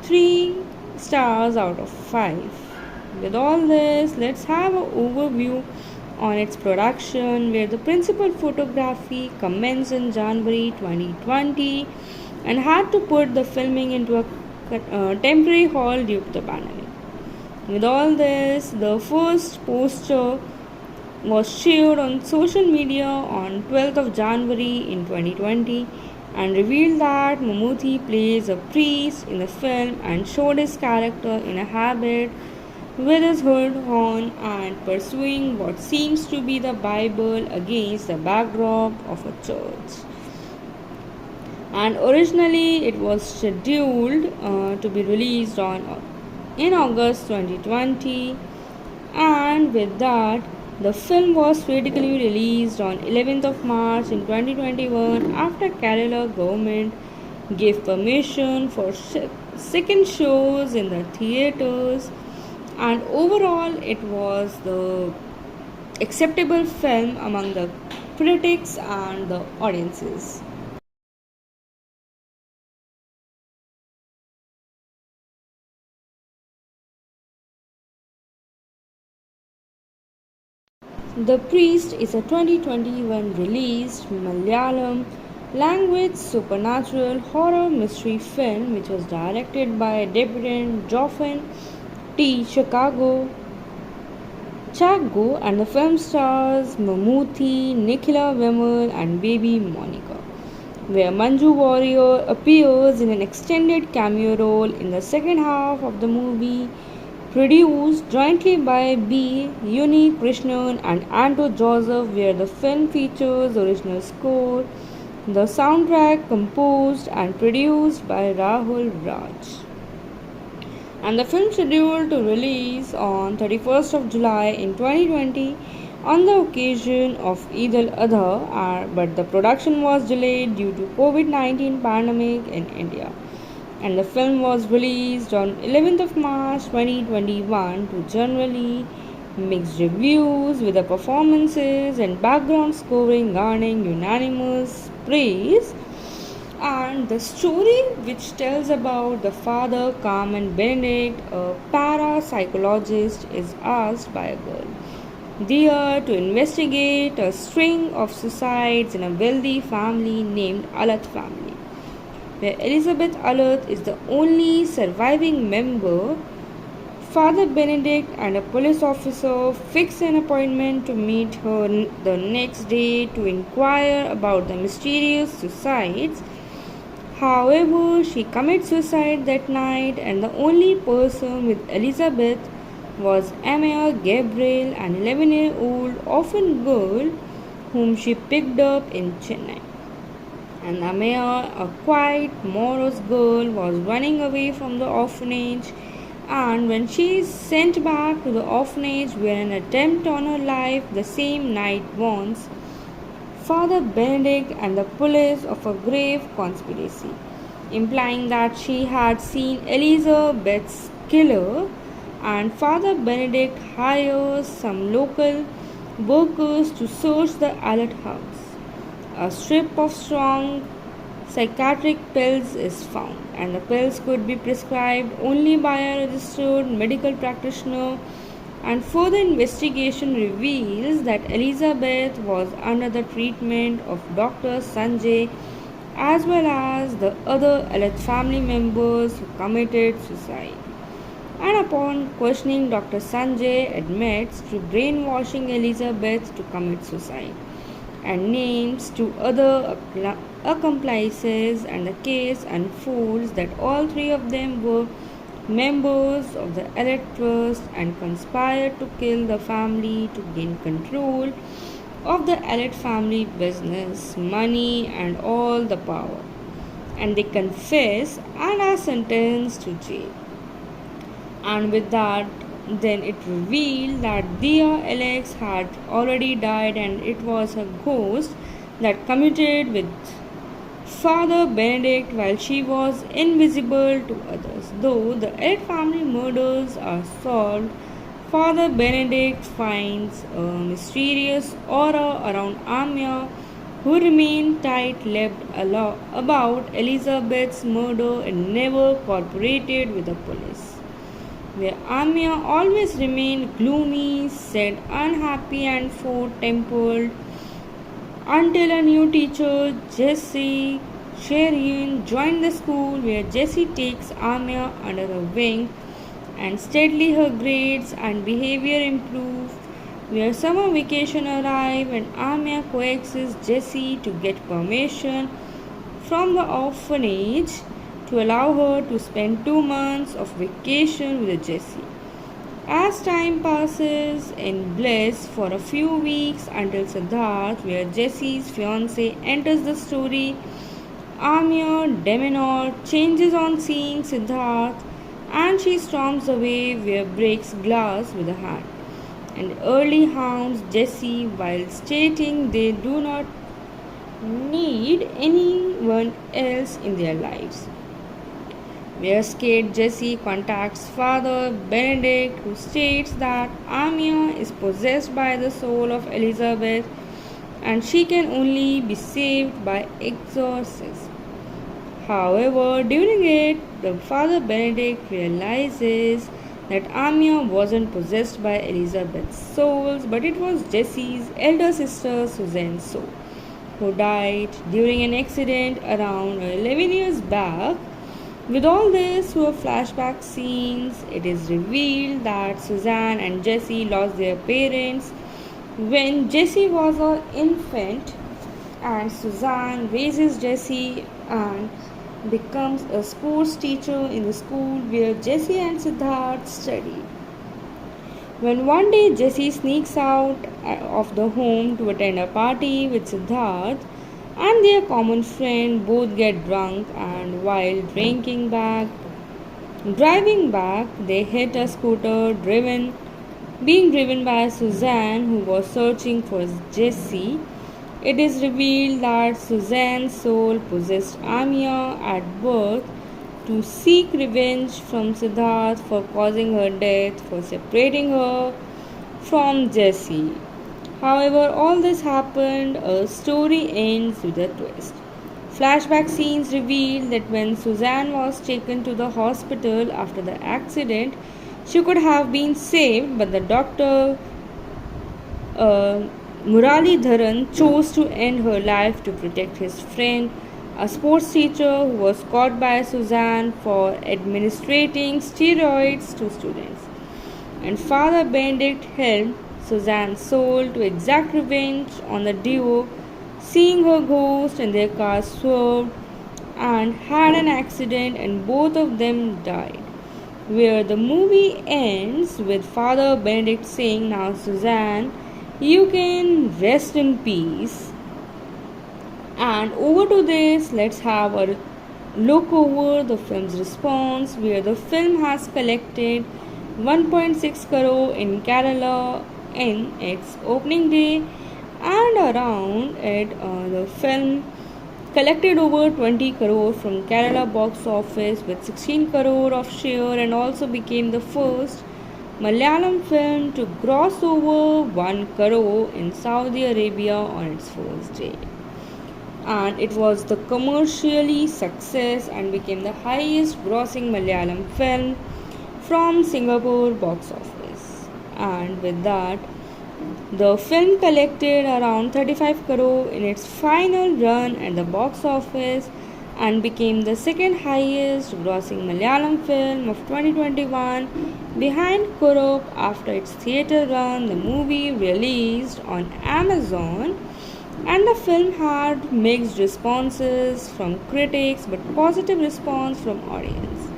3 stars out of 5. With all this, let's have an overview on its production, where the principal photography commenced in January 2020 and had to put the filming into a temporary halt due to the pandemic. With all this, the first poster was shared on social media on 12th of January in 2020 and revealed that Mammootty plays a priest in the film and showed his character in a habit with his hood on and pursuing what seems to be the Bible against the backdrop of a church. And originally it was scheduled to be released in August 2020, and with that the film was critically released on 11th of March in 2021 after Kerala government gave permission for second shows in the theaters, and overall it was the acceptable film among the critics and the audiences. The Priest is a 2021 released Malayalam language supernatural horror mystery film which was directed by debutant Joffin T. Chaggo, and the film stars Mammootty, Nikhila Vimal and baby Monica, where Manju Warrior appears in an extended cameo role in the second half of the movie, produced jointly by B. Uni Krishnan and Anto Joseph, where the film features original score, the soundtrack composed and produced by Rahul Raj. And the film scheduled to release on 31st of July in 2020 on the occasion of Eid al-Adha, but the production was delayed due to COVID-19 pandemic in India. And the film was released on 11th of March 2021 to generally mixed reviews, with the performances and background scoring garnering unanimous praise. And the story, which tells about the father Carmen Benedict, a parapsychologist, is asked by a girl there to investigate a string of suicides in a wealthy family named Alat family, where Elizabeth Alat is the only surviving member. Father Benedict and a police officer fix an appointment to meet her the next day to inquire about the mysterious suicides. However, she commits suicide that night, and the only person with Elizabeth was Amaya Gabriel, an 11-year-old orphan girl whom she picked up in Chennai. And Amaya, a quiet, morose girl, was running away from the orphanage, and when she is sent back to the orphanage where an attempt on her life the same night warns Father Benedict and the police of a grave conspiracy, implying that she had seen Elizabeth's killer, and Father Benedict hires some local workers to search the Alert house. a strip of strong psychiatric pills is found, and the pills could be prescribed only by a registered medical practitioner. And further investigation reveals that Elizabeth was under the treatment of Dr. Sanjay as well as the other alleged family members who committed suicide. And upon questioning, Dr. Sanjay admits to brainwashing Elizabeth to commit suicide and names two other accomplices, and the case unfolds that all three of them were members of the Elite Trust and conspired to kill the family to gain control of the Elite family business, money, and all the power. And they confess and are sentenced to jail. And with that, then it revealed that Dia Alex had already died and it was a ghost that committed with Father Benedict while she was invisible to others. Though the eight family murders are solved, Father Benedict finds a mysterious aura around Amia, who remained tight-lipped about Elizabeth's murder and never cooperated with the police. Where Amia always remained gloomy, sad, unhappy, and short-tempered until a new teacher, Jessie Sherian, joined the school, where Jessie takes Amia under her wing and steadily her grades and behavior improve. Where summer vacation arrive and Amia coaxes Jessie to get permission from the orphanage to allow her to spend 2 months of vacation with Jessie. As time passes in bliss for a few weeks until Siddharth, where Jessie's fiance enters the story, Amir Deminor changes on seeing Siddharth and she storms away where breaks glass with a hand and early hounds Jessie while stating they do not need anyone else in their lives. Where scared Jessie contacts Father Benedict, who states that Amia is possessed by the soul of Elizabeth and she can only be saved by exorcism. However, during it, the Father Benedict realizes that Amia wasn't possessed by Elizabeth's souls, but it was Jessie's elder sister Suzanne's soul, who died during an accident around 11 years back. With all this through flashback scenes, it is revealed that Suzanne and Jessie lost their parents when Jessie was an infant, and Suzanne raises Jessie and becomes a sports teacher in the school where Jessie and Siddharth study. When one day Jessie sneaks out of the home to attend a party with Siddharth and their common friend, both get drunk, and while driving back, they hit a scooter being driven by Suzanne, who was searching for Jessie. It is revealed that Suzanne's soul possessed Amia at birth to seek revenge from Siddharth for causing her death, for separating her from Jessie. However, all this happened, a story ends with a twist. Flashback scenes reveal that when Suzanne was taken to the hospital after the accident, she could have been saved, but the doctor Murali Dharan chose to end her life to protect his friend, a sports teacher who was caught by Suzanne for administering steroids to students. And Father Benedict helped Suzanne's soul to exact revenge on the duo, seeing her ghost and their car swerved and had an accident and both of them died. Where the movie ends with Father Benedict saying, "Now Suzanne, you can rest in peace." And over to this, let's have a look over the film's response, where the film has collected 1.6 crore in Kerala in its opening day, and around it the film collected over 20 crore from Kerala box office with 16 crore of share, and also became the first Malayalam film to gross over 1 crore in Saudi Arabia on its first day. and it was the commercially success and became the highest grossing Malayalam film from Singapore box office. And with that, the film collected around 35 crore in its final run at the box office and became the second highest grossing Malayalam film of 2021 behind Kurup. After its theatre run, the movie released on Amazon and the film had mixed responses from critics but positive response from audience.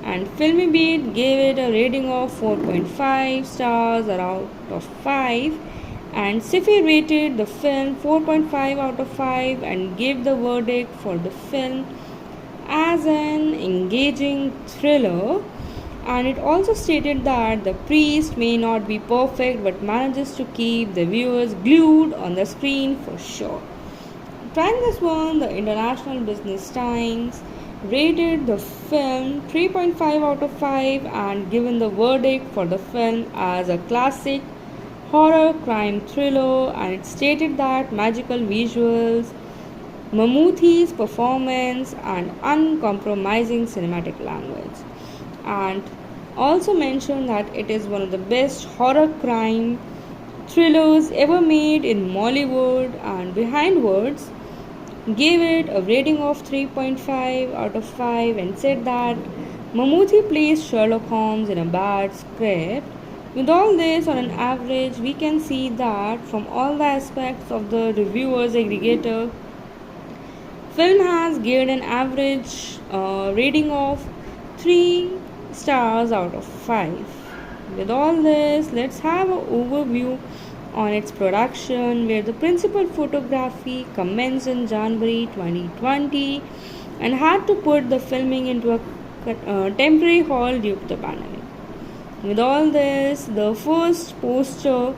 And FilmyBeat gave it a rating of 4.5 stars out of 5, and Sifi rated the film 4.5 out of 5 and gave the verdict for the film as an engaging thriller. And it also stated that the priest may not be perfect but manages to keep the viewers glued on the screen for sure. Trying this one, the International Business Times rated the film 3.5 out of 5 and given the verdict for the film as a classic horror crime thriller, and it stated that magical visuals, Mammootty's performance and uncompromising cinematic language, and also mentioned that it is one of the best horror crime thrillers ever made in Mollywood. And Behind Words gave it a rating of 3.5 out of 5 and said that Mammootty plays Sherlock Holmes in a bad script. With all this, on an average, we can see that from all the aspects of the reviewers aggregator, film has given an average rating of 3 stars out of 5. With all this, let's have an overview on its production, where the principal photography commenced in January 2020 and had to put the filming into a temporary halt due to the pandemic. With all this, the first poster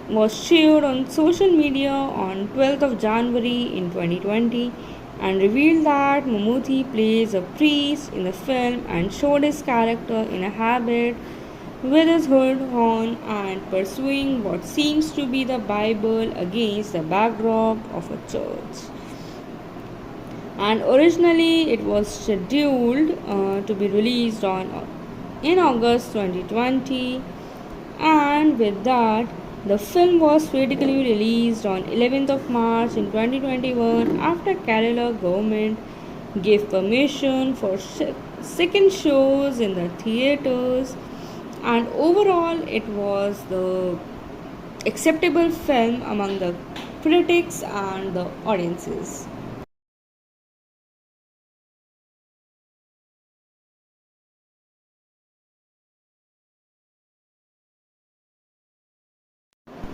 was shared on social media on 12th of January in 2020 and revealed that Mammootty plays a priest in the film and showed his character in a habit with his hood on and pursuing what seems to be the Bible against the backdrop of a church. And originally it was scheduled to be released in August 2020, and with that, the film was critically released on 11th of March in 2021 after Kerala government gave permission for second shows in the theaters, and overall it was the acceptable film among the critics and the audiences.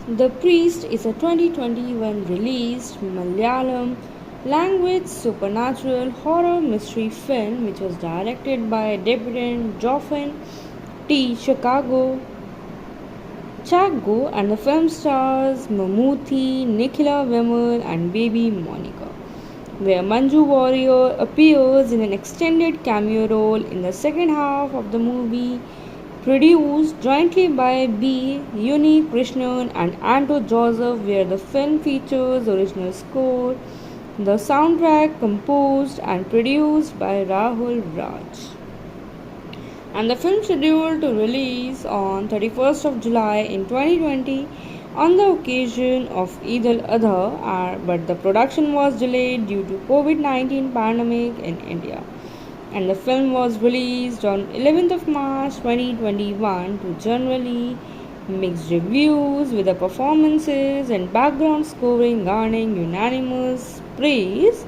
The Priest is a 2021 released Malayalam language supernatural horror mystery film which was directed by debutant Joffin T. Chaggo, and the film stars Mammootty, Nikhila Vemal and baby Monica, where Manju Warrior appears in an extended cameo role in the second half of the movie, produced jointly by B. Uni Krishnan and Anto Joseph, where the film features original score, the soundtrack composed and produced by Rahul Raj. And the film scheduled to release on 31st of July in 2020 on the occasion of Eid al-Adha, but the production was delayed due to COVID-19 pandemic in India. And the film was released on 11th of March 2021 to generally mixed reviews, with the performances and background scoring garnering unanimous praise.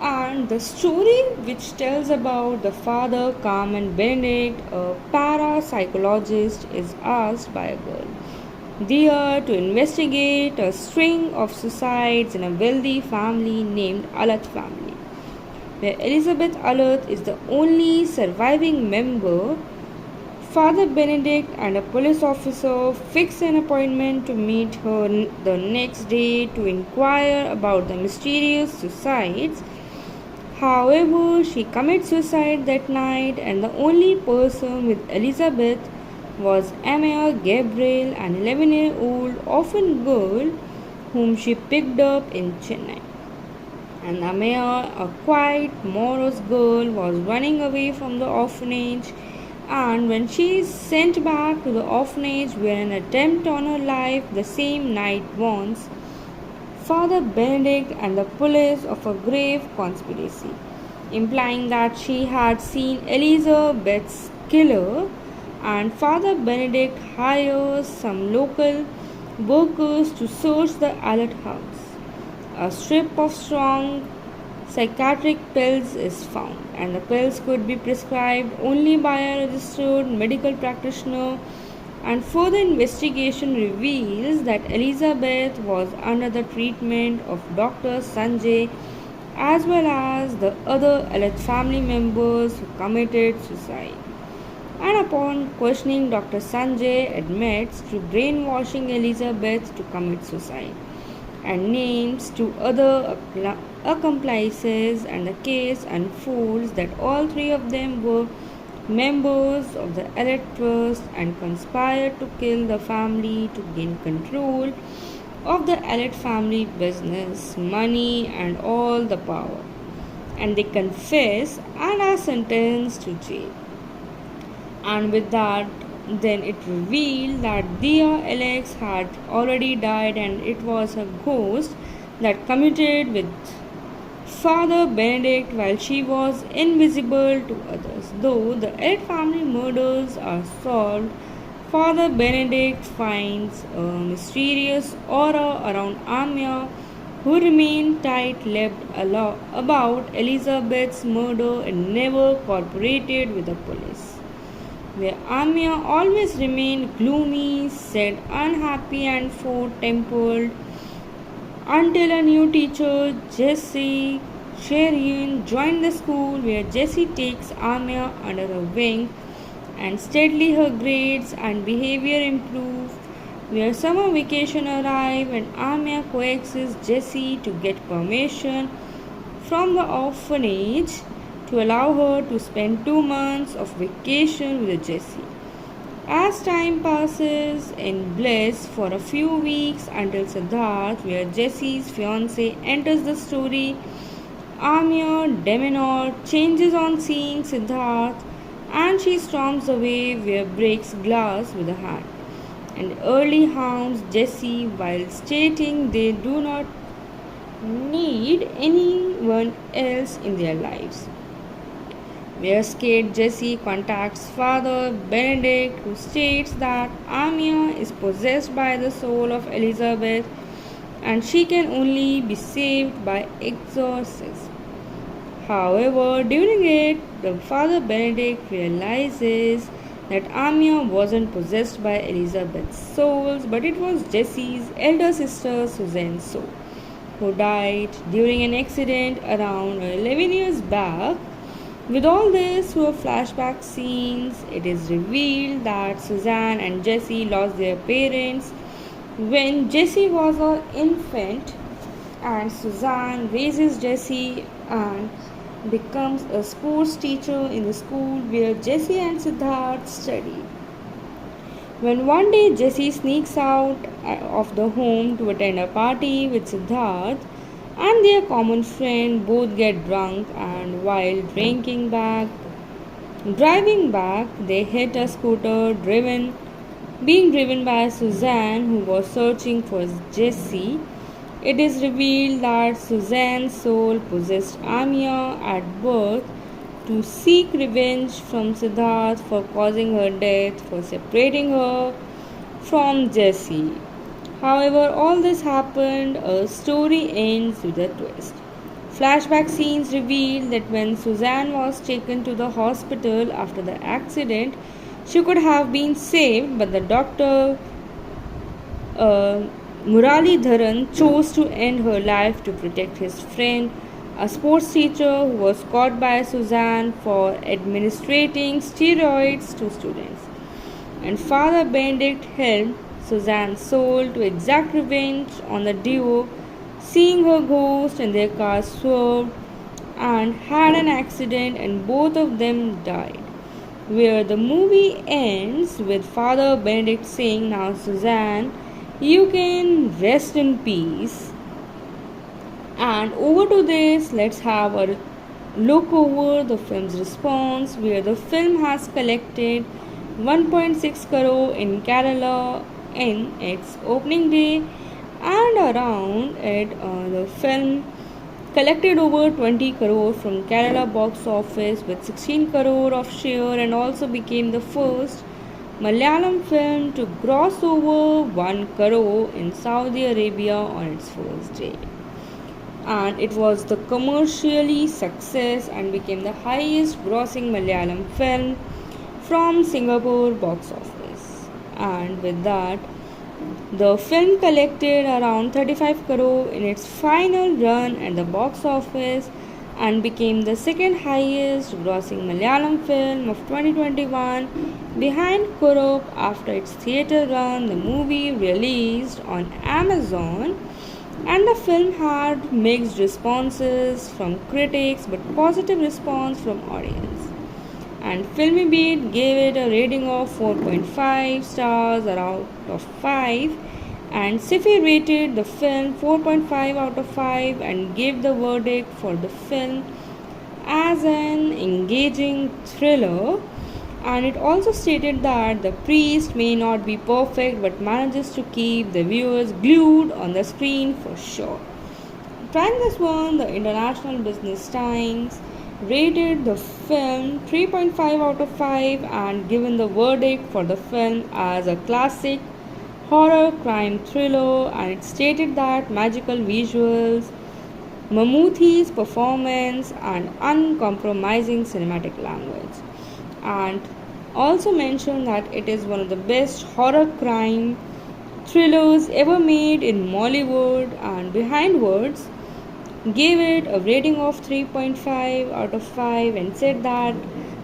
And the story, which tells about the father Carmen Benedict, a parapsychologist, is asked by a girl there to investigate a string of suicides in a wealthy family named Alat family, where Elizabeth Alat is the only surviving member. Father Benedict and a police officer fix an appointment to meet her the next day to inquire about the mysterious suicides. However, she commits suicide that night, and the only person with Elizabeth was Amaya Gabriel, an 11-year-old orphan girl whom she picked up in Chennai. And Amaya, a quiet, morose girl, was running away from the orphanage. And when she is sent back to the orphanage where an attempt on her life the same night warns Father Benedict and the police of a grave conspiracy, implying that she had seen Elizabeth's killer, and Father Benedict hires some local workers to search the Allott house. A strip of strong psychiatric pills is found, and the pills could be prescribed only by a registered medical practitioner. And further investigation reveals that Elizabeth was under the treatment of Dr. Sanjay as well as the other Allott family members who committed suicide. And upon questioning, Dr. Sanjay admits to brainwashing Elizabeth to commit suicide and names two other accomplices, and the case unfolds that all three of them were members of the Allott Trust and conspired to kill the family to gain control of the Allott family business, money, and all the power. And they confess and are sentenced to jail. And with that, then it revealed that Dia Alex had already died and it was a ghost that committed with Father Benedict while she was invisible to others. Though the Allott family murders are solved, Father Benedict finds a mysterious aura around Amia, who remained tight-lipped about Elizabeth's murder and never cooperated with the police. Where Amia always remained gloomy, said unhappy and short-tempered until a new teacher, Jessie Sherian, joined the school, where Jessie takes Amia under her wing and steadily her grades and behavior improve. Where summer vacation arrive and Amia coaxes Jessie to get permission from the orphanage to allow her to spend 2 months of vacation with Jessie. As time passes in bliss for a few weeks until Siddharth, where Jessie's fiance enters the story, Amir Deminor changes on seeing Siddharth and she storms away where breaks glass with a hand and early hounds Jessie while stating they do not need anyone else in their lives. Where scared Jessie contacts Father Benedict, who states that Amia is possessed by the soul of Elizabeth and she can only be saved by exorcism. However, during it, the Father Benedict realizes that Amia wasn't possessed by Elizabeth's souls, but it was Jessie's elder sister Suzanne's soul, who died during an accident around 11 years back. With all this through flashback scenes, it is revealed that Suzanne and Jessie lost their parents when Jessie was an infant, and Suzanne raises Jessie and becomes a sports teacher in the school where Jessie and Siddharth study. When one day Jessie sneaks out of the home to attend a party with Siddharth and their common friend, both get drunk, and while driving back, they hit a scooter being driven by Suzanne, who was searching for Jessie. It is revealed that Suzanne's soul possessed Amia at birth to seek revenge from Siddharth for causing her death, for separating her from Jessie. However, all this happened, a story ends with a twist. Flashback scenes reveal that when Suzanne was taken to the hospital after the accident, she could have been saved, but the doctor Murali Dharan chose to end her life to protect his friend, a sports teacher who was caught by Suzanne for administering steroids to students. And Father Benedict helped Suzanne's soul to exact revenge on the duo, seeing her ghost and their car swerved and had an accident and both of them died. Where the movie ends with Father Benedict saying, "Now Suzanne, you can rest in peace." And over to this, let's have a look over the film's response, where the film has collected 1.6 crore in Kerala in its opening day, and around it, the film collected over 20 crore from Kerala box office with 16 crore of share, and also became the first Malayalam film to gross over 1 crore in Saudi Arabia on its first day. And it was the commercially success and became the highest grossing Malayalam film from Singapore box office. And with that, the film collected around 35 crore in its final run at the box office and became the second highest grossing Malayalam film of 2021 behind Kurup. After its theatre run, the movie released on Amazon, and the film had mixed responses from critics but positive response from audience. And Filmy Beat gave it a rating of 4.5 stars out of 5, and Sifi rated the film 4.5 out of 5 and gave the verdict for the film as an engaging thriller. And it also stated that the priest may not be perfect but manages to keep the viewers glued on the screen for sure. Trying this one, the International Business Times rated the film 3.5 out of 5 and given the verdict for the film as a classic horror crime thriller, and it stated that magical visuals, Mammootty's performance, and uncompromising cinematic language, and also mentioned that it is one of the best horror crime thrillers ever made in Mollywood. And Behind Words gave it a rating of 3.5 out of 5 and said that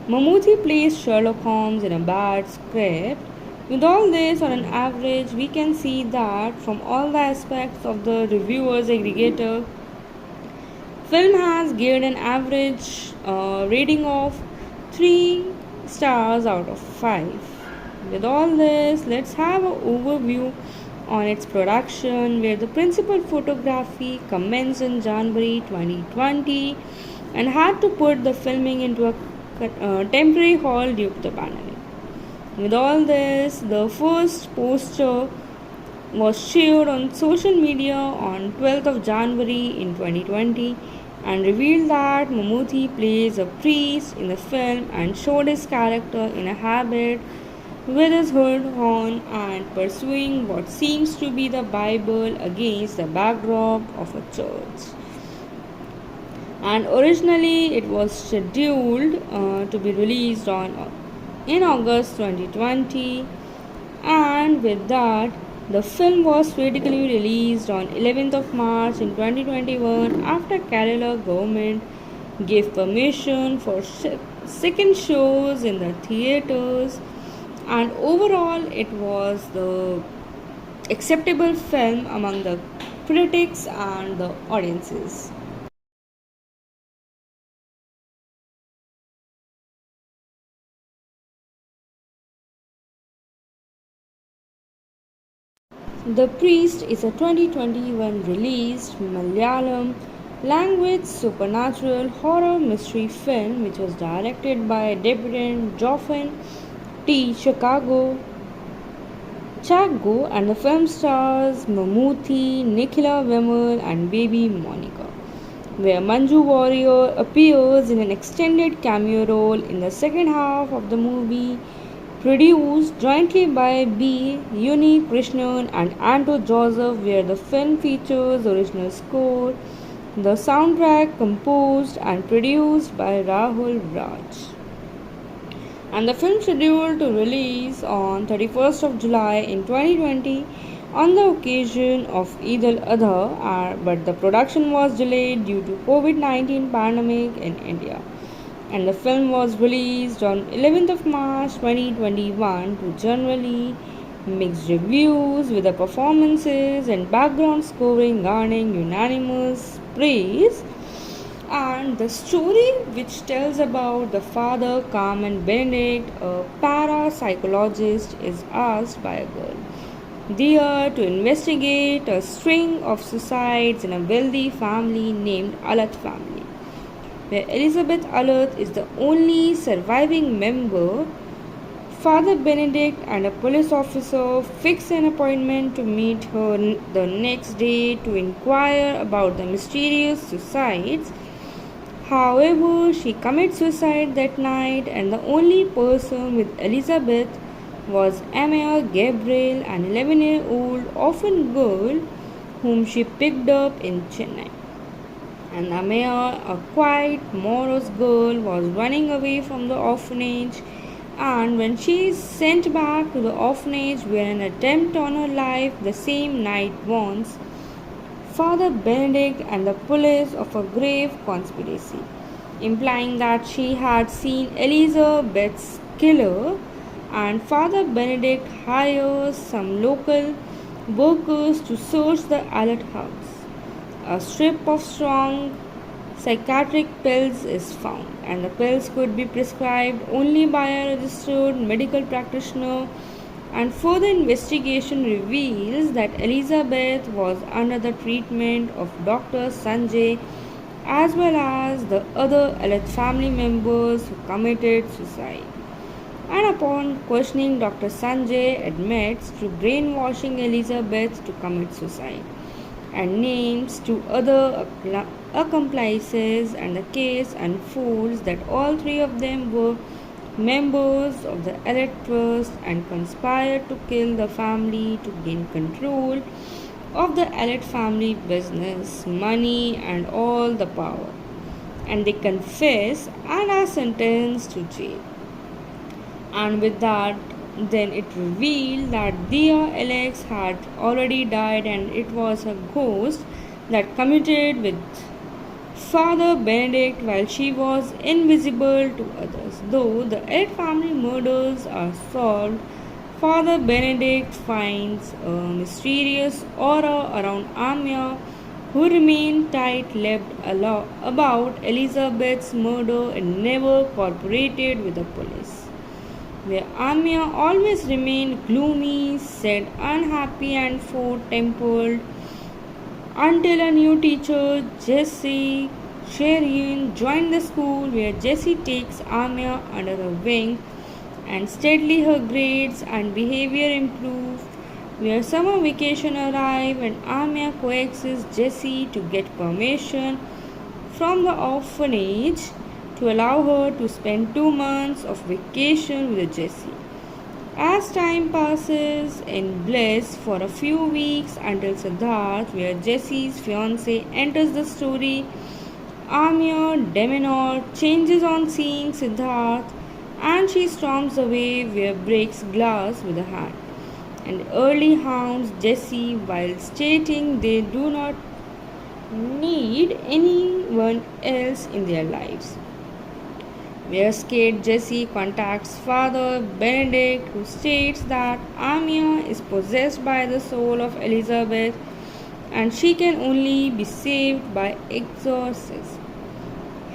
Mammootty plays Sherlock Holmes in a bad script. With all this, on an average, we can see that from all the aspects of the reviewers aggregator, film has given an average rating of 3 stars out of 5. With all this, let's have an overview on its production, where the principal photography commenced in January 2020 and had to put the filming into a temporary hold due to the pandemic. With all this, the first poster was shared on social media on 12th of January in 2020 and revealed that Mammootty plays a priest in the film and showed his character in a habit with his hood on and pursuing what seems to be the Bible against the backdrop of a church. And originally it was scheduled to be released in August 2020, and with that, the film was theatrically released on 11th of March in 2021 after Kerala government gave permission for second shows in the theaters. And overall, it was the acceptable film among the critics and the audiences. The Priest is a 2021 released Malayalam language supernatural horror mystery film which was directed by debutant Joffin T. Chaggo, and the film stars Mammootty, Nikhila Vimal, and baby Monica, where Manju Warrior appears in an extended cameo role in the second half of the movie, produced jointly by B. Uni Krishnan and Anto Joseph, where the film features original score, the soundtrack composed and produced by Rahul Raj. And the film scheduled to release on 31st of July in 2020 on the occasion of Eid al-Adha, but the production was delayed due to COVID-19 pandemic in India. And the film was released on 11th of March 2021 to generally mixed reviews, with the performances and background scoring garnering unanimous praise. And the story, which tells about the father Carmen Benedict, a parapsychologist, is asked by a girl there to investigate a string of suicides in a wealthy family named Alat family, where Elizabeth Alat is the only surviving member. Father Benedict and a police officer fix an appointment to meet her the next day to inquire about the mysterious suicides. However, she commits suicide that night, and the only person with Elizabeth was Amaya Gabriel, an 11-year-old orphan girl whom she picked up in Chennai. And Amaya, a quiet, morose girl, was running away from the orphanage, and when she is sent back to the orphanage where an attempt on her life the same night warns Father Benedict and the police of a grave conspiracy, implying that she had seen Elizabeth's killer, and Father Benedict hires some local workers to search the Alert house. A strip of strong psychiatric pills is found, and the pills could be prescribed only by a registered medical practitioner. And further investigation reveals that Elizabeth was under the treatment of Dr. Sanjay as well as the other Alat family members who committed suicide. And upon questioning, Dr. Sanjay admits to brainwashing Elizabeth to commit suicide and names two other accomplices, and the case unfolds that all three of them were members of the Elite Trust and conspired to kill the family to gain control of the Elite family business, money, and all the power. And they confess and are sentenced to jail. And with that, then it revealed that Dia Alex had already died, and it was her ghost that committed with Father Benedict while she was invisible to others. Though the eight family murders are solved, Father Benedict finds a mysterious aura around Amia, who remained tight-lipped about Elizabeth's murder and never cooperated with the police. Where Amia always remained gloomy, sad, unhappy, and forward-tempered until a new teacher, Jessie Sherian, joined the school, where Jessie takes Amia under her wing and steadily her grades and behavior improve. Where summer vacation arrive and Amia coaxes Jessie to get permission from the orphanage to allow her to spend 2 months of vacation with Jessie. As time passes in bliss for a few weeks until Siddharth, where Jessie's fiance, enters the story, Amir Deminor changes on seeing Siddharth and she storms away where breaks glass with a hand and early hounds Jessie while stating they do not need anyone else in their lives. Where scared Jessie contacts Father Benedict, who states that Amia is possessed by the soul of Elizabeth and she can only be saved by exorcism.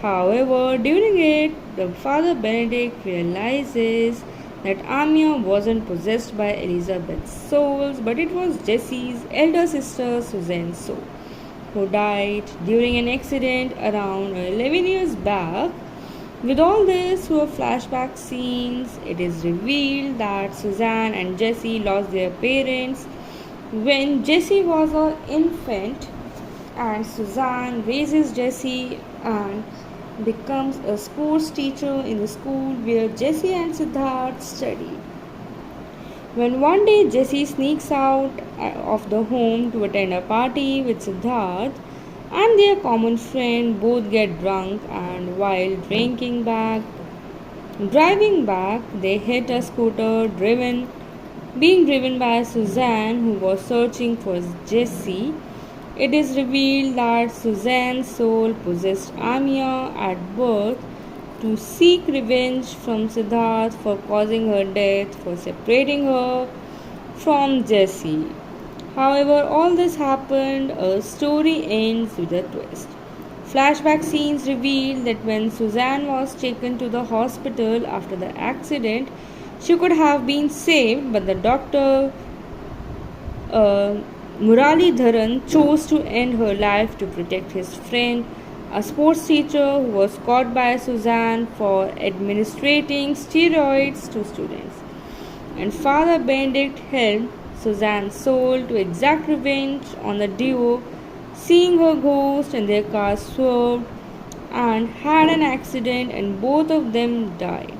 However, during it, the Father Benedict realizes that Amia wasn't possessed by Elizabeth's souls, but it was Jessie's elder sister Suzanne's soul, who died during an accident around 11 years back. With all this through flashback scenes, it is revealed that Suzanne and Jessie lost their parents when Jessie was an infant, and Suzanne raises Jessie and becomes a sports teacher in the school where Jessie and Siddharth study. When one day Jessie sneaks out of the home to attend a party with Siddharth and their common friend, both get drunk, and while driving back, they hit a scooter being driven by Suzanne, who was searching for Jessie. It is revealed that Suzanne's soul possessed Amia at birth to seek revenge from Siddharth for causing her death, for separating her from Jessie. However, all this happened, a story ends with a twist. Flashback scenes reveal that when Suzanne was taken to the hospital after the accident, she could have been saved, but the doctor uh, Murali Dharan chose to end her life to protect his friend, a sports teacher who was caught by Suzanne for administrating steroids to students. And Father Benedict helped Suzanne's soul to exact revenge on the duo, seeing her ghost and their car swerved and had an accident, and both of them died.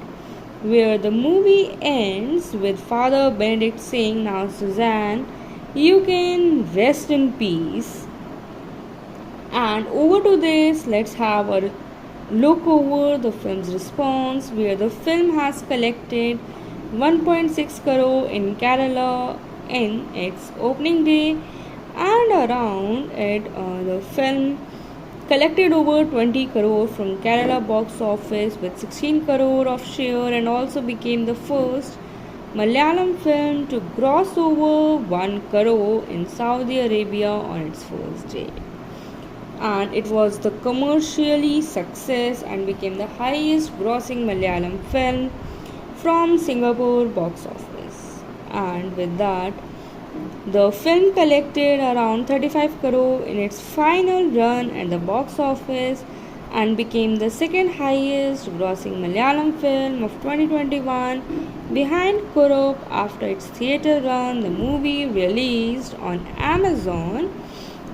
Where the movie ends with Father Benedict saying, "Now, Suzanne, you can rest in peace." And over to this, let's have a look over the film's response, where the film has collected 1.6 crore in Kerala in its opening day, and around it, the film collected over 20 crore from Kerala box office with 16 crore of share, and also became the first Malayalam film to gross over 1 crore in Saudi Arabia on its first day. And it was the commercially success and became the highest grossing Malayalam film from Singapore box office. And with that, the film collected around 35 crore in its final run at the box office and became the second highest grossing Malayalam film of 2021 behind Kurup. After its theatre run, the movie released on Amazon,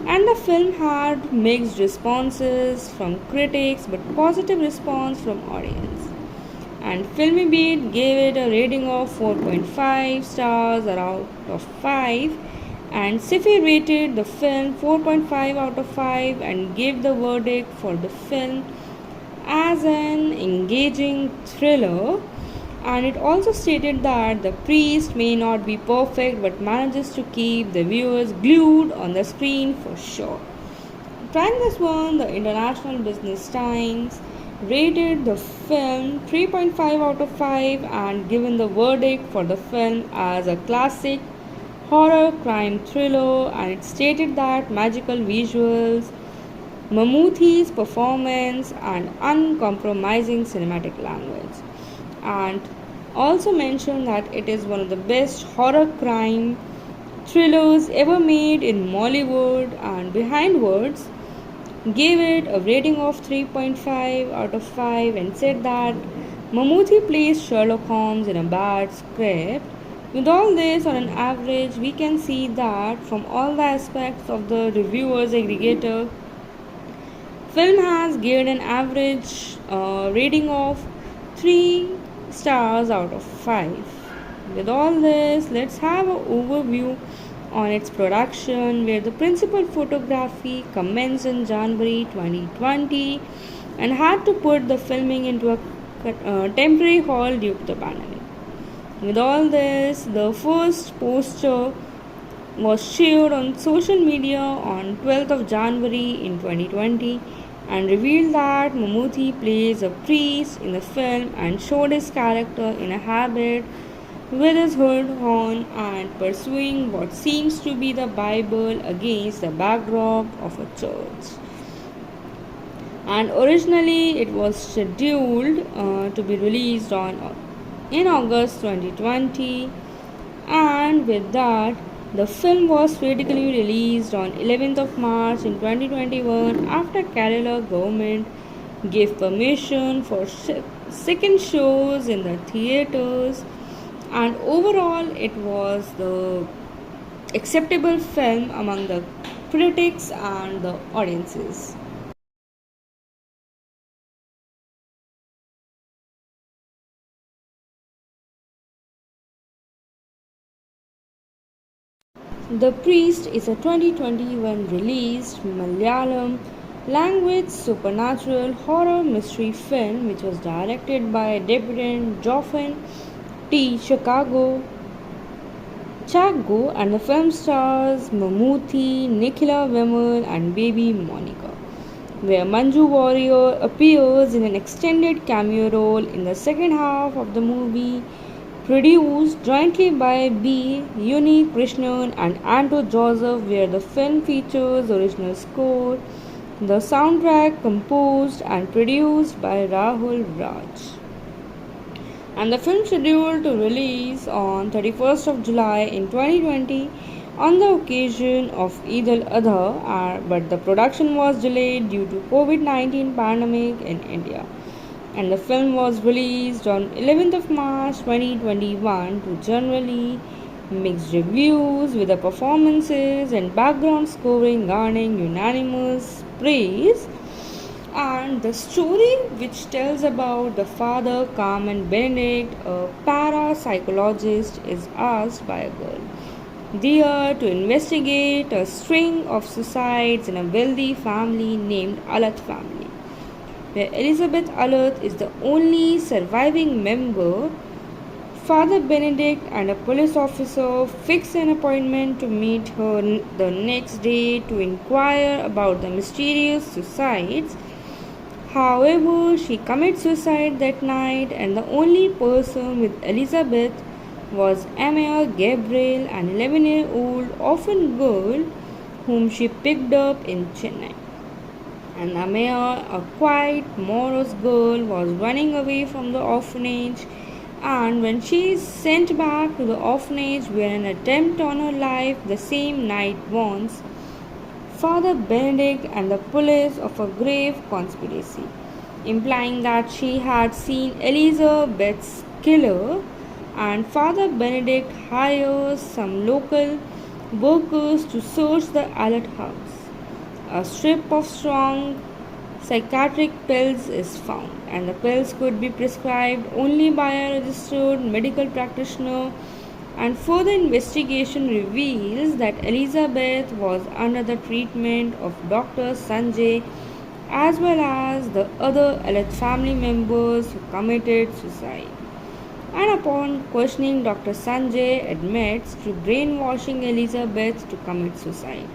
and the film had mixed responses from critics but positive response from audience. And Filmy Beat gave it a rating of 4.5 stars out of 5, and Sifi rated the film 4.5 out of 5 and gave the verdict for the film as an engaging thriller. And it also stated that The Priest may not be perfect but manages to keep the viewers glued on the screen for sure. Trying this one, the International Business Times rated the film 3.5 out of 5 and given the verdict for the film as a classic horror crime thriller, and it stated that magical visuals, Mammootty's performance, and uncompromising cinematic language, and also mentioned that it is one of the best horror crime thrillers ever made in Mollywood. And Behind Words gave it a rating of 3.5 out of 5 and said that Mammootty plays Sherlock Holmes in a bad script. With all this, on an average, we can see that from all the aspects of the reviewers aggregator, film has given an average rating of 3 stars out of 5. With all this, let's have an overview on its production, where the principal photography commenced in January 2020 and had to put the filming into a temporary halt due to the pandemic. With all this, the first poster was shared on social media on 12th of January in 2020 and revealed that Mammootty plays a priest in the film and showed his character in a habit with his hood on and pursuing what seems to be the Bible against the backdrop of a church. And originally it was scheduled to be released in August 2020, and with that, the film was theatrically released on 11th of March in 2021 after Kerala government gave permission for second shows in the theaters, and overall it was the acceptable film among the critics and the audiences. The Priest is a 2021 released Malayalam language supernatural horror mystery film which was directed by debutant Joffin T. Chaggo, and the film stars Mammootty, Nikhila Vimal, and baby Monica, where Manju Warrior appears in an extended cameo role in the second half of the movie, produced jointly by B. Uni Krishnan and Anto Joseph, where the film features original score, the soundtrack composed and produced by Rahul Raj. And the film scheduled to release on 31st of July in 2020 on the occasion of Eid al-Adha, but the production was delayed due to COVID-19 pandemic in India. And the film was released on 11th of March 2021 to generally mixed reviews, with the performances and background scoring garnering unanimous praise. And the story, which tells about the father Carmen Benedict, a parapsychologist, is asked by a girl there to investigate a string of suicides in a wealthy family named Alat family, where Elizabeth Alat is the only surviving member. Father Benedict and a police officer fix an appointment to meet her the next day to inquire about the mysterious suicides. However, she commits suicide that night, and the only person with Elizabeth was Amaya Gabriel, an 11-year-old orphan girl whom she picked up in Chennai. And Amaya, a quiet, morose girl, was running away from the orphanage, and when she is sent back to the orphanage where an attempt on her life the same night warns Father Benedict and the police of a grave conspiracy, implying that she had seen Elizabeth's killer. And Father Benedict hires some local workers to search the Alert house. A strip of strong psychiatric pills is found, and the pills could be prescribed only by a registered medical practitioner. And further investigation reveals that Elizabeth was under the treatment of Dr. Sanjay as well as the other Alert family members who committed suicide. And upon questioning, Dr. Sanjay admits to brainwashing Elizabeth to commit suicide.